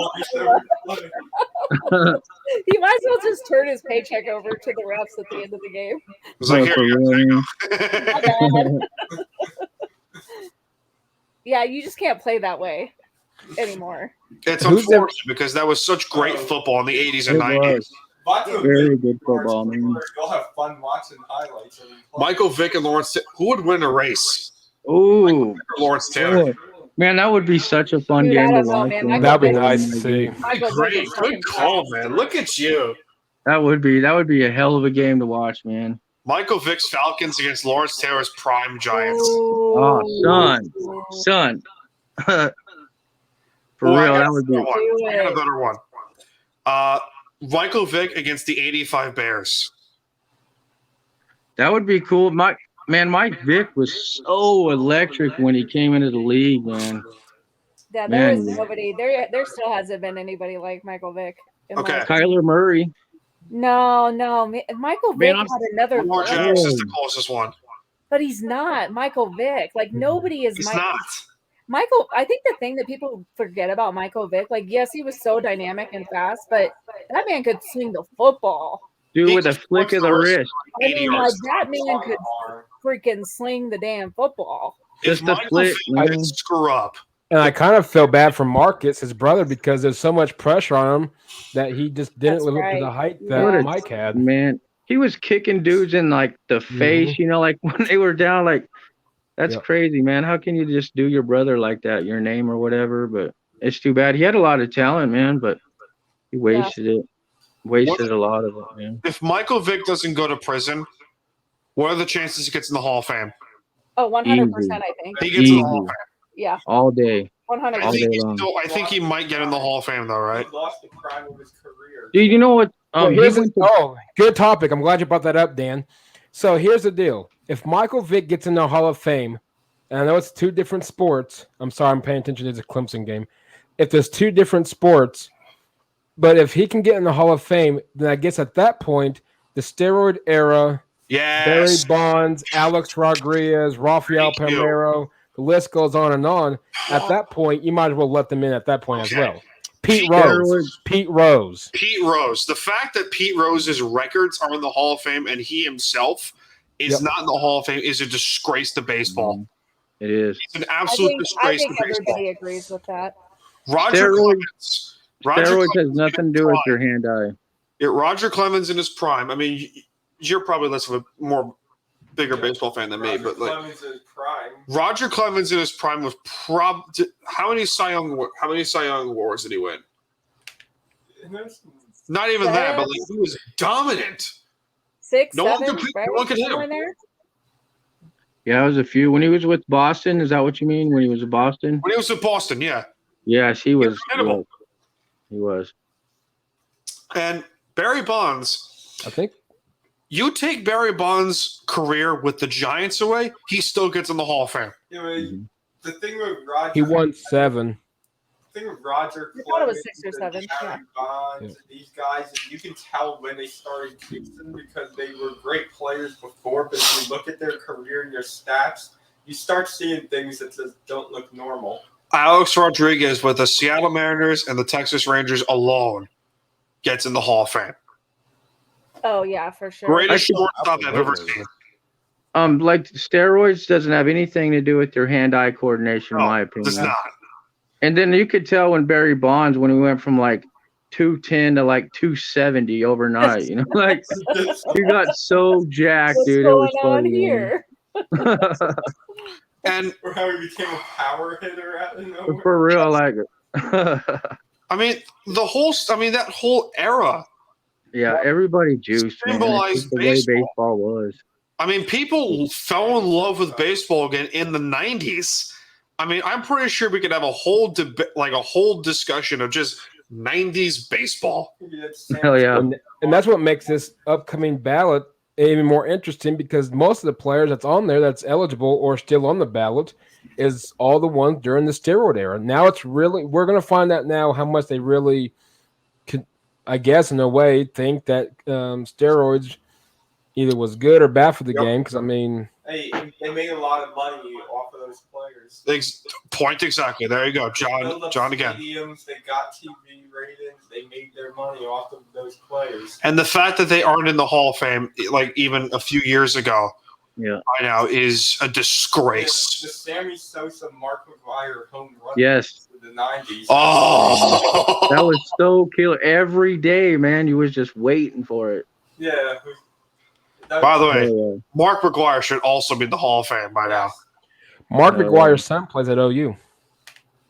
[SPEAKER 5] might as well just turn his paycheck over to the refs at the end of the game.
[SPEAKER 3] It's like, here you go.
[SPEAKER 5] Yeah, you just can't play that way anymore.
[SPEAKER 3] It's unfortunate because that was such great football in the 80s and 90s.
[SPEAKER 2] Very good football, man.
[SPEAKER 4] You'll have fun watching highlights.
[SPEAKER 3] Michael Vick and Lawrence Taylor. Who would win a race?
[SPEAKER 2] Ooh,
[SPEAKER 3] Lawrence Taylor.
[SPEAKER 2] Man, that would be such a fun
[SPEAKER 5] Dude,
[SPEAKER 2] game
[SPEAKER 5] I
[SPEAKER 2] to
[SPEAKER 5] don't know,
[SPEAKER 2] watch.
[SPEAKER 5] man.
[SPEAKER 2] man.
[SPEAKER 1] That'd be nice to see.
[SPEAKER 3] Great. Good call, man. Look at you.
[SPEAKER 2] That would be a hell of a game to watch, man.
[SPEAKER 3] Michael Vick's Falcons against Lawrence Taylor's prime Giants.
[SPEAKER 2] Oh, son. For real, that would be
[SPEAKER 3] one. I got a better one. Michael Vick against the 85 Bears.
[SPEAKER 2] That would be cool. Mike Vick was so electric when he came into the league, man.
[SPEAKER 5] Yeah, there is nobody. There still hasn't been anybody like Michael Vick.
[SPEAKER 3] Okay.
[SPEAKER 2] Kyler Murray.
[SPEAKER 5] No. Michael Vick had another.
[SPEAKER 3] Lamar Jackson is the closest one.
[SPEAKER 5] But he's not Michael Vick. Like, nobody is.
[SPEAKER 3] He's not.
[SPEAKER 5] Michael, I think the thing that people forget about Michael Vick, like, yes, he was so dynamic and fast, but that man could swing the football.
[SPEAKER 2] Dude, with a flick of the wrist.
[SPEAKER 5] I mean, like, that man could freaking sling the damn football.
[SPEAKER 2] Just a flick.
[SPEAKER 3] I didn't screw up.
[SPEAKER 1] And I kind of feel bad for Marcus, his brother, because there's so much pressure on him that he just didn't live up to the height that Mike had.
[SPEAKER 2] Man, he was kicking dudes in like the face, you know, like when they were down, like that's crazy, man. How can you just do your brother like that, your name or whatever? But it's too bad. He had a lot of talent, man, but he wasted it. Wasted a lot of it, man.
[SPEAKER 3] If Michael Vick doesn't go to prison, what are the chances he gets in the Hall of Fame?
[SPEAKER 5] Oh, 100%, I think.
[SPEAKER 3] He gets in the Hall of Fame.
[SPEAKER 5] Yeah.
[SPEAKER 2] All day.
[SPEAKER 5] 100%.
[SPEAKER 2] All day long.
[SPEAKER 3] I think he might get in the Hall of Fame, though, right?
[SPEAKER 4] He lost the prime of his career.
[SPEAKER 2] Dude, you know what?
[SPEAKER 1] Good topic. I'm glad you brought that up, Dan. So here's the deal. If Michael Vick gets in the Hall of Fame, and I know it's two different sports. I'm sorry, I'm paying attention to the Clemson game. If there's two different sports, but if he can get in the Hall of Fame, then I guess at that point, the steroid era, Barry Bonds, Alex Rodriguez, Rafael Palmeiro, the list goes on and on. At that point, you might as well let them in at that point as well. Pete Rose.
[SPEAKER 3] The fact that Pete Rose's records are in the Hall of Fame and he himself is not in the Hall of Fame is a disgrace to baseball.
[SPEAKER 2] It is.
[SPEAKER 3] It's an absolute disgrace to baseball.
[SPEAKER 5] Everybody agrees with that.
[SPEAKER 3] Roger Clemens.
[SPEAKER 2] Steroids has nothing to do with your hand-eye.
[SPEAKER 3] Roger Clemens in his prime. I mean, you're probably less of a more bigger baseball fan than me, but like Roger Clemens in his prime was how many Cy Young awards did he win? Not even that, but like he was dominant.
[SPEAKER 5] 6,
[SPEAKER 3] no
[SPEAKER 5] 7,
[SPEAKER 3] one could hit him.
[SPEAKER 2] Yeah, it was a few. When he was with Boston, is that what you mean? When he was with Boston?
[SPEAKER 3] When he was with Boston, yeah.
[SPEAKER 2] Yes, he was.
[SPEAKER 3] Yeah,
[SPEAKER 2] he was.
[SPEAKER 3] And Barry Bonds,
[SPEAKER 1] I think
[SPEAKER 3] you take Barry Bonds' career with the Giants away, he still gets in the Hall of Fame.
[SPEAKER 4] Yeah, the thing with Roger,
[SPEAKER 1] he won 7.
[SPEAKER 4] The thing with Roger,
[SPEAKER 5] I thought it was 6 or 7.
[SPEAKER 4] Barry Bonds, and these guys, you can tell when they started juicing because they were great players before. But if you look at their career and their stats, you start seeing things that just don't look normal.
[SPEAKER 3] Alex Rodriguez with the Seattle Mariners and the Texas Rangers alone gets in the Hall of Fame.
[SPEAKER 5] Oh yeah, for sure.
[SPEAKER 3] Greatest shortstop I've ever seen.
[SPEAKER 2] Like steroids doesn't have anything to do with your hand-eye coordination, in my opinion.
[SPEAKER 3] Does not.
[SPEAKER 2] And then you could tell when Barry Bonds, when he went from like 210 to like 270 overnight, you know, like he got so jacked, dude. It was funny.
[SPEAKER 5] Here?
[SPEAKER 3] And
[SPEAKER 4] or how he became a power hitter out of nowhere.
[SPEAKER 2] For real, like.
[SPEAKER 3] I mean, that whole era.
[SPEAKER 2] Yeah, everybody juiced.
[SPEAKER 3] Symbolized
[SPEAKER 2] the way baseball was.
[SPEAKER 3] I mean, people fell in love with baseball again in the 90s. I mean, I'm pretty sure we could have a whole discussion of just 90s baseball.
[SPEAKER 2] Hell yeah.
[SPEAKER 1] And that's what makes this upcoming ballot even more interesting because most of the players that's on there that's eligible or still on the ballot is all the ones during the steroid era. Now it's really, we're going to find out now how much they really could, I guess, in a way, think that steroids either was good or bad for the game. Because, I mean,
[SPEAKER 4] hey, they made a lot of money off of those players.
[SPEAKER 3] Point exactly. There you go. John again.
[SPEAKER 4] Stadiums, they got TV ratings. They made their money off of those players.
[SPEAKER 3] And the fact that they aren't in the Hall of Fame, like even a few years ago, I know, is a disgrace.
[SPEAKER 4] The Sammy Sosa, Mark McGwire home run.
[SPEAKER 2] Yes.
[SPEAKER 4] The 90s.
[SPEAKER 3] Oh,
[SPEAKER 2] that was so killer. Every day, man, you was just waiting for it.
[SPEAKER 4] Yeah.
[SPEAKER 3] By the way, Mark McGwire should also be in the Hall of Fame by now.
[SPEAKER 1] Mark McGwire's son plays at OU.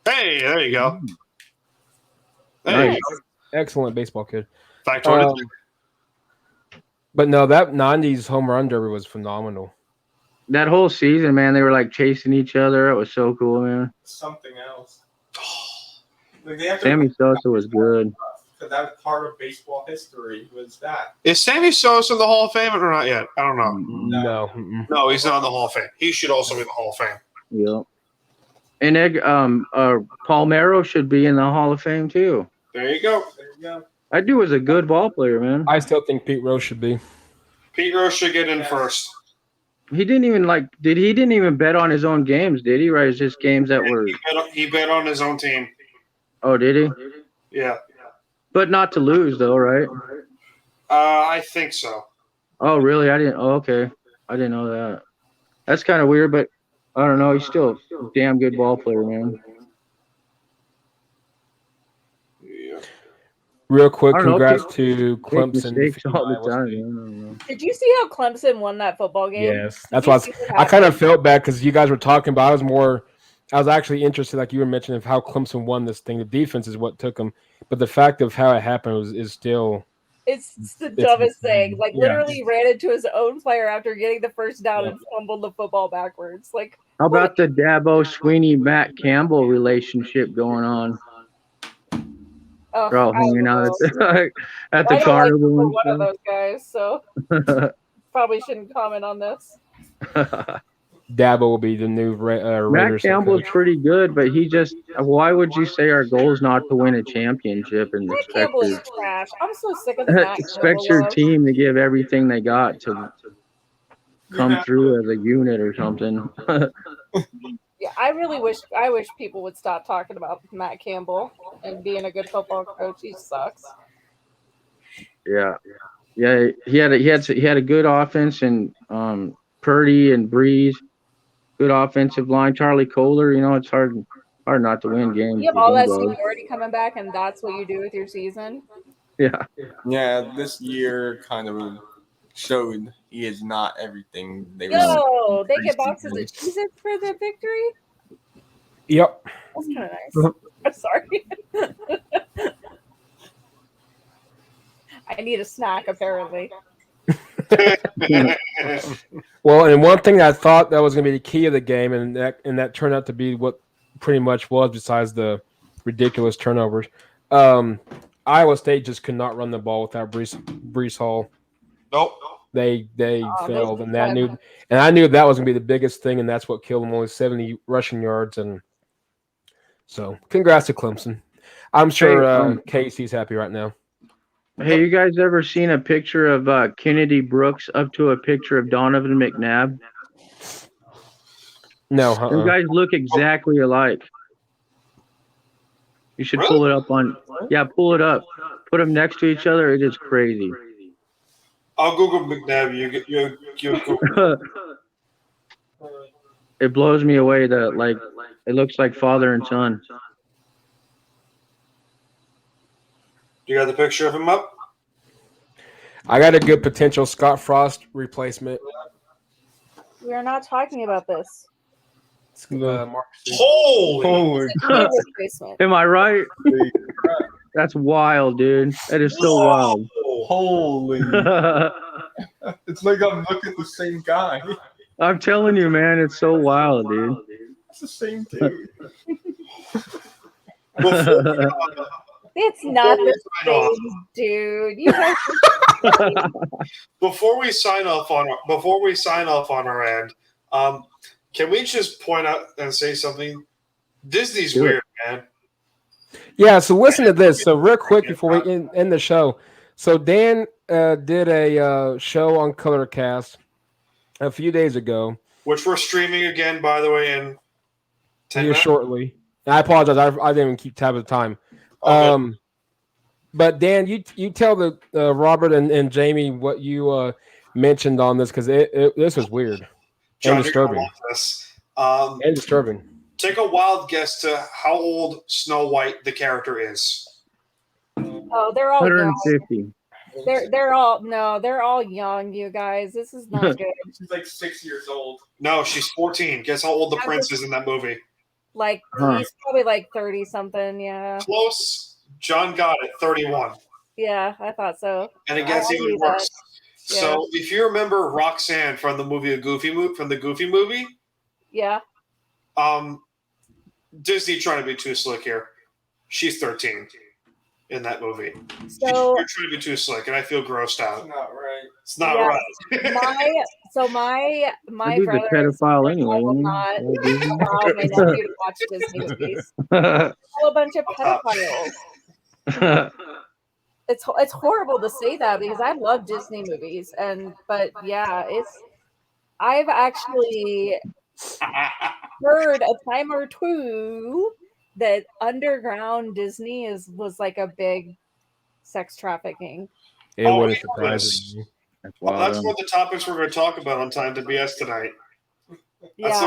[SPEAKER 3] Hey, there you go.
[SPEAKER 1] Nice. Excellent baseball kid.
[SPEAKER 3] Factoid.
[SPEAKER 1] But no, that 90s home run derby was phenomenal.
[SPEAKER 2] That whole season, man, they were like chasing each other. It was so cool, man.
[SPEAKER 4] Something else.
[SPEAKER 2] Sammy Sosa was good.
[SPEAKER 4] Because that was part of baseball history, was that.
[SPEAKER 3] Is Sammy Sosa in the Hall of Fame or not yet? I don't know.
[SPEAKER 1] No.
[SPEAKER 3] No, he's not in the Hall of Fame. He should also be in the Hall of Fame.
[SPEAKER 2] Yeah. And Palmeiro should be in the Hall of Fame, too.
[SPEAKER 3] There you go.
[SPEAKER 2] That dude was a good ball player, man.
[SPEAKER 1] I still think Pete Rose should be.
[SPEAKER 3] Pete Rose should get in first.
[SPEAKER 2] He didn't even bet on his own games, did he? Right? It's just games that were.
[SPEAKER 3] He bet on his own team.
[SPEAKER 2] Oh, did he?
[SPEAKER 3] Yeah.
[SPEAKER 2] But not to lose, though, right?
[SPEAKER 3] I think so.
[SPEAKER 2] Oh, really? I didn't. Oh, okay. I didn't know that. That's kind of weird, but I don't know. He's still a damn good ball player, man.
[SPEAKER 1] Real quick, congrats to Clemson.
[SPEAKER 2] All the time.
[SPEAKER 5] Did you see how Clemson won that football game?
[SPEAKER 1] Yes, that's why I kind of felt bad because you guys were talking about. I was actually interested, like you were mentioning, of how Clemson won this thing. The defense is what took them, but the fact of how it happened is still.
[SPEAKER 5] It's the dumbest thing. Like literally ran into his own player after getting the first down and fumbled the football backwards. Like,
[SPEAKER 2] how about the Dabo Sweeney Matt Campbell relationship going on? They're all hanging out at the carnival.
[SPEAKER 5] One of those guys, so probably shouldn't comment on this.
[SPEAKER 1] Dabo will be the new Raiders.
[SPEAKER 2] Matt Campbell's pretty good, but he just. Why would you say our goal is not to win a championship and
[SPEAKER 5] Matt Campbell is trash? I'm so sick of that.
[SPEAKER 2] Expect your team to give everything they got to come through as a unit or something.
[SPEAKER 5] Yeah, I wish people would stop talking about Matt Campbell and being a good football coach. He sucks.
[SPEAKER 2] Yeah. He had a good offense and Purdy and Breeze, good offensive line. Charlie Kohler, it's hard not to win games.
[SPEAKER 5] You have all that seniority coming back, and that's what you do with your season.
[SPEAKER 2] Yeah.
[SPEAKER 4] Yeah, this year kind of showed he is not everything they
[SPEAKER 5] they get boxes of cheeses for the victory?
[SPEAKER 1] Yep.
[SPEAKER 5] That's kind of nice. I'm sorry. I need a snack, apparently.
[SPEAKER 1] Well, and one thing I thought that was going to be the key of the game, and that turned out to be what pretty much was, besides the ridiculous turnovers. Iowa State just could not run the ball without Brees Hall.
[SPEAKER 3] Nope.
[SPEAKER 1] They failed, and I knew that was going to be the biggest thing, and that's what killed them. Only 70 rushing yards, and so congrats to Clemson. I'm sure Casey's happy right now.
[SPEAKER 2] Hey, you guys ever seen a picture of Kennedy Brooks up to a picture of Donovan McNabb?
[SPEAKER 1] No,
[SPEAKER 2] You guys look exactly alike. You should pull it up pull it up. Put them next to each other. It is crazy.
[SPEAKER 3] I'll Google McNabb. You Google.
[SPEAKER 2] It blows me away that it looks like father and son.
[SPEAKER 3] You got the picture of him up?
[SPEAKER 1] I got a good potential Scott Frost replacement.
[SPEAKER 5] We are not talking about this.
[SPEAKER 3] Holy!
[SPEAKER 2] Am I right? That's wild, dude. That is so wild.
[SPEAKER 4] Holy! It's like I'm looking at the same guy.
[SPEAKER 2] I'm telling you, man, it's so wild, dude.
[SPEAKER 4] It's the same dude.
[SPEAKER 5] It's not the same, dude. You guys
[SPEAKER 3] Before we sign off on our end, can we just point out and say something? Disney's weird, man.
[SPEAKER 1] Yeah, so listen to this. So real quick before we end the show. So Dan did a show on Colorcast a few days ago.
[SPEAKER 3] Which we're streaming again, by the way, in 10 minutes.
[SPEAKER 1] Shortly. And I apologize. I didn't even keep tab of the time. But Dan, you tell the Robert and Jamie what you mentioned on this, because this was weird.
[SPEAKER 3] John,
[SPEAKER 1] and disturbing. And disturbing.
[SPEAKER 3] Take a wild guess to how old Snow White the character is.
[SPEAKER 5] Oh, they're all
[SPEAKER 2] 150.
[SPEAKER 5] young. They're all young, you guys. This is not good.
[SPEAKER 4] She's like 6 years old.
[SPEAKER 3] No, she's 14. Guess how old the prince is in that movie?
[SPEAKER 5] He's probably like 30 something, yeah.
[SPEAKER 3] Close. John got it, 31.
[SPEAKER 5] Yeah, I thought so.
[SPEAKER 3] And it gets even worse. Yeah. So if you remember Roxanne from the movie from the Goofy movie,
[SPEAKER 5] yeah.
[SPEAKER 3] Disney trying to be too slick here. She's 13 in that movie.
[SPEAKER 5] So
[SPEAKER 3] you're trying to be too slick, and I feel grossed out.
[SPEAKER 4] It's not right.
[SPEAKER 3] It's not right.
[SPEAKER 5] my brother
[SPEAKER 2] pedophile anyway.
[SPEAKER 5] will not allow my nephew to watch Disney movies. A bunch of pedophiles. It's horrible to say that because I love Disney movies, but yeah, I've actually heard a time or two that underground Disney was like a big sex trafficking.
[SPEAKER 1] It wouldn't surprise me.
[SPEAKER 3] That's one of the topics we're going to talk about on Time to BS tonight.
[SPEAKER 5] That's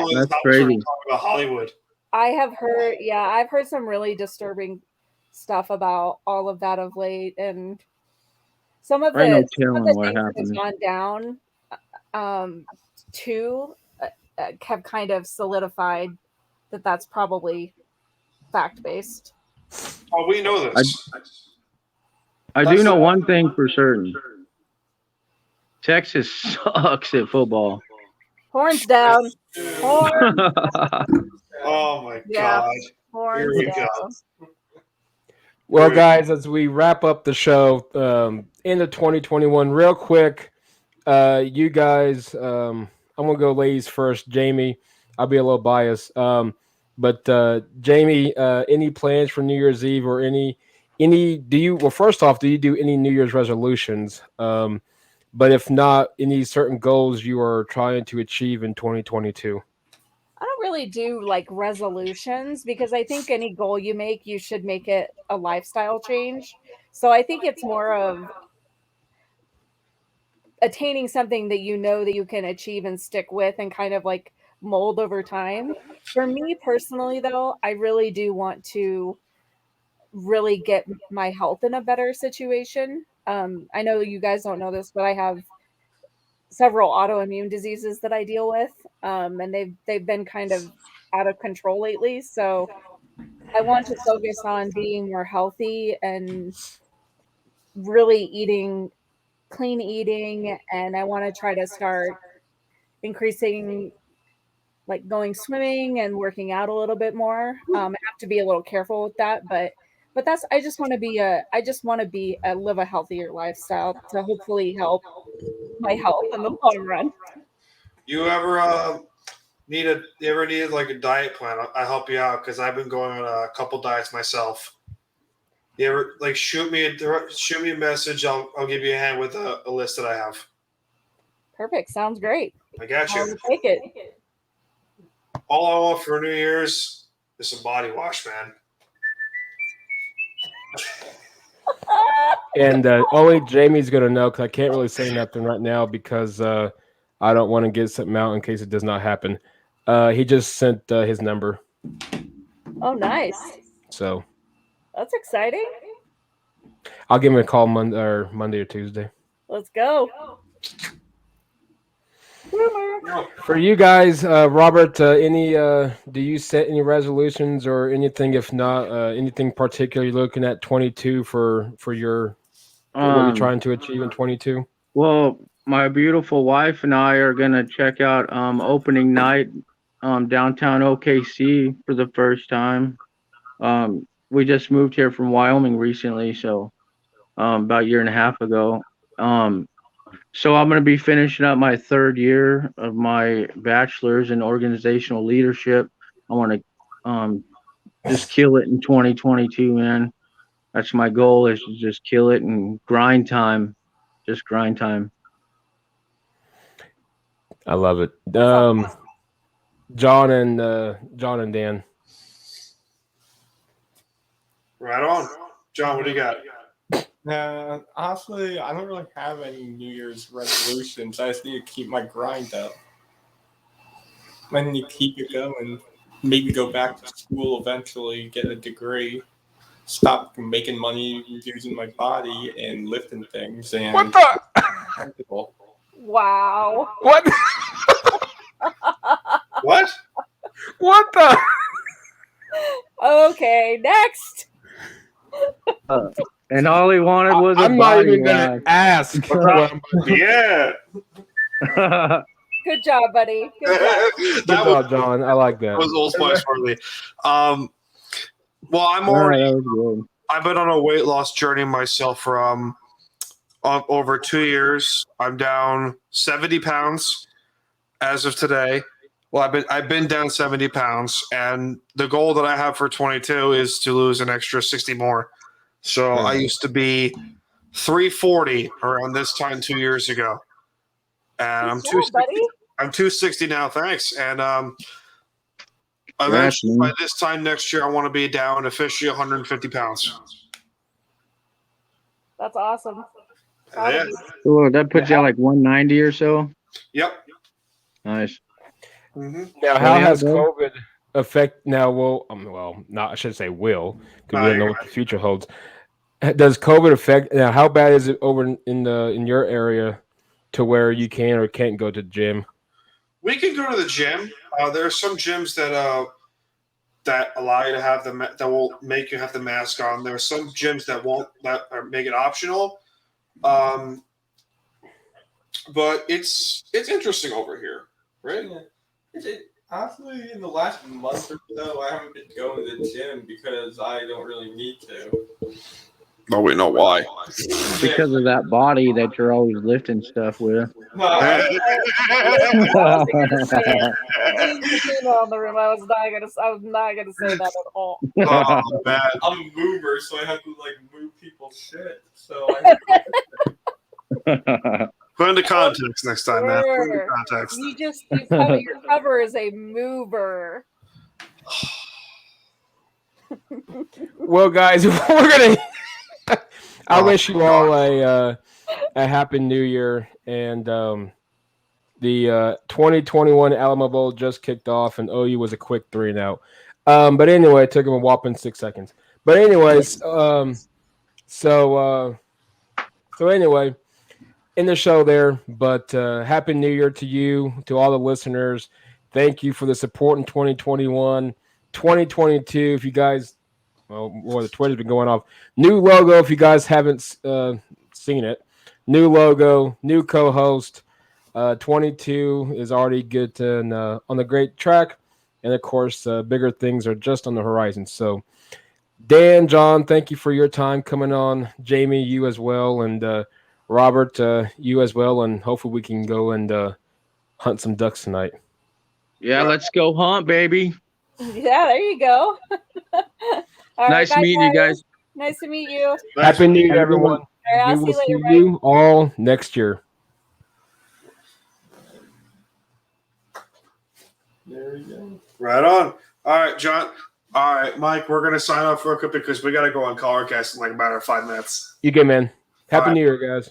[SPEAKER 2] crazy.
[SPEAKER 3] We're talking about Hollywood.
[SPEAKER 5] I've heard some really disturbing stuff about all of that of late, and some of the things that have gone down too have kind of solidified that that's probably fact-based.
[SPEAKER 3] Oh, we know this.
[SPEAKER 2] I do know one thing for certain. Texas sucks at football.
[SPEAKER 5] Horns down. Horns.
[SPEAKER 3] Oh my God.
[SPEAKER 5] Horns
[SPEAKER 3] Here we
[SPEAKER 5] down.
[SPEAKER 3] go.
[SPEAKER 1] Well, guys, as we wrap up the show into 2021, real quick, you guys, I'm gonna go ladies first. Jamie, I'll be a little biased, but Jamie, any plans for New Year's Eve or any? First off, do you do any New Year's resolutions? But if not, any certain goals you are trying to achieve in 2022?
[SPEAKER 5] I don't really do like resolutions because I think any goal you make, you should make it a lifestyle change. So I think it's more of attaining something that you know that you can achieve and stick with and kind of like mold over time. For me personally, though, I really do want to really get my health in a better situation. I know you guys don't know this, but I have several autoimmune diseases that I deal with, and they've been kind of out of control lately. So I want to focus on being more healthy and really eating clean eating, and I want to try to start increasing, like going swimming and working out a little bit more. I have to be a little careful with that, but that's I just want to live a healthier lifestyle to hopefully help my health in the long run.
[SPEAKER 3] You ever needed like a diet plan? I'll help you out because I've been going on a couple diets myself. You ever like shoot me a message? I'll give you a hand with a list that I have.
[SPEAKER 5] Perfect. Sounds great.
[SPEAKER 3] I got you.
[SPEAKER 5] I'll take it.
[SPEAKER 3] All I want for New Year's is some body wash, man.
[SPEAKER 1] And only Jamie's gonna know because I can't really say nothing right now because I don't want to get something out in case it does not happen. He just sent his number.
[SPEAKER 5] Oh, nice.
[SPEAKER 1] So
[SPEAKER 5] that's exciting.
[SPEAKER 1] I'll give him a call Monday or Tuesday.
[SPEAKER 5] Let's go.
[SPEAKER 1] For you guys, Robert, do you set any resolutions or anything? If not, anything particular you're looking at 22 for your what you're trying to achieve in 22?
[SPEAKER 2] Well, my beautiful wife and I are gonna check out opening night downtown OKC for the first time. We just moved here from Wyoming recently, so about a year and a half ago. So I'm going to be finishing up my third year of my bachelor's in organizational leadership. I want to just kill it in 2022, man. That's my goal, is to just kill it and grind time. Just grind time.
[SPEAKER 1] I love it. John and Dan.
[SPEAKER 3] Right on. John, what do you got?
[SPEAKER 4] Honestly, I don't really have any New Year's resolutions. I just need to keep my grind up. I need to keep it going. Maybe go back to school eventually, get a degree, stop making money using my body and lifting things. And
[SPEAKER 1] what the?
[SPEAKER 5] Wow.
[SPEAKER 1] What?
[SPEAKER 3] What?
[SPEAKER 1] What the?
[SPEAKER 5] Okay, next.
[SPEAKER 2] And all he wanted was
[SPEAKER 1] I'm not even going to ask.
[SPEAKER 3] Yeah.
[SPEAKER 5] Good job, buddy.
[SPEAKER 1] Good job, John. I like that.
[SPEAKER 3] That was Old Spice worthy. Well, I've been on a weight loss journey myself for over 2 years. I'm down 70 pounds as of today. Well, I've been down 70 pounds, and the goal that I have for 22 is to lose an extra 60 more. So I used to be 340 around this time 2 years ago, and I'm 260 now. Thanks, and eventually by this time next year, I want to be down officially 150 pounds.
[SPEAKER 5] That's awesome.
[SPEAKER 3] Yeah.
[SPEAKER 2] Cool. That puts you at like 190 or so.
[SPEAKER 3] Yep.
[SPEAKER 2] Nice.
[SPEAKER 3] Mm-hmm.
[SPEAKER 1] Now, how has COVID affect? Now, I should say will, because we don't know what the future holds. Does COVID affect? Now, how bad is it over in your area, to where you can or can't go to the gym?
[SPEAKER 3] We can go to the gym. There are some gyms that allow you to have that will make you have the mask on. There are some gyms that won't make it optional. But it's interesting over here, right?
[SPEAKER 4] Yeah. Honestly, in the last month or so, I haven't been going to the gym because I don't really need to.
[SPEAKER 3] Oh, we know why.
[SPEAKER 2] Because of that body that you're always lifting stuff with.
[SPEAKER 5] I was not gonna say that at all.
[SPEAKER 3] Oh, man.
[SPEAKER 4] I'm a mover, so I have to move people's shit. So
[SPEAKER 3] Put into context next time, man. Put into context.
[SPEAKER 5] Your cover is a mover.
[SPEAKER 1] Well, guys, we're gonna. I wish you all a happy New Year, and the 2021 Alamo Bowl just kicked off, and OU was a quick 3-0. But anyway, it took them a whopping 6 seconds. But anyways, so anyway, in the show there. But happy New Year to you, to all the listeners. Thank you for the support in 2021, 2022. If you guys. Well, the Twitter's been going off. New logo, if you guys haven't seen it. new logo, new co-host. 22 is already good and on the great track. And, of course, bigger things are just on the horizon. So, Dan, John, thank you for your time coming on. Jamie, you as well. And Robert, you as well. And hopefully we can go and hunt some ducks tonight.
[SPEAKER 2] Yeah, let's go hunt, baby.
[SPEAKER 5] Yeah, there you go.
[SPEAKER 2] Nice meeting you guys.
[SPEAKER 5] Nice to meet you.
[SPEAKER 1] Happy New Year, everyone.
[SPEAKER 5] All right,
[SPEAKER 1] we will see you all next year.
[SPEAKER 4] There we go.
[SPEAKER 3] Right on. All right, John. All right, Mike, we're going to sign off real quick because we got to go on CollarCast in like a matter of 5 minutes.
[SPEAKER 1] You good, man. Happy New Year, guys.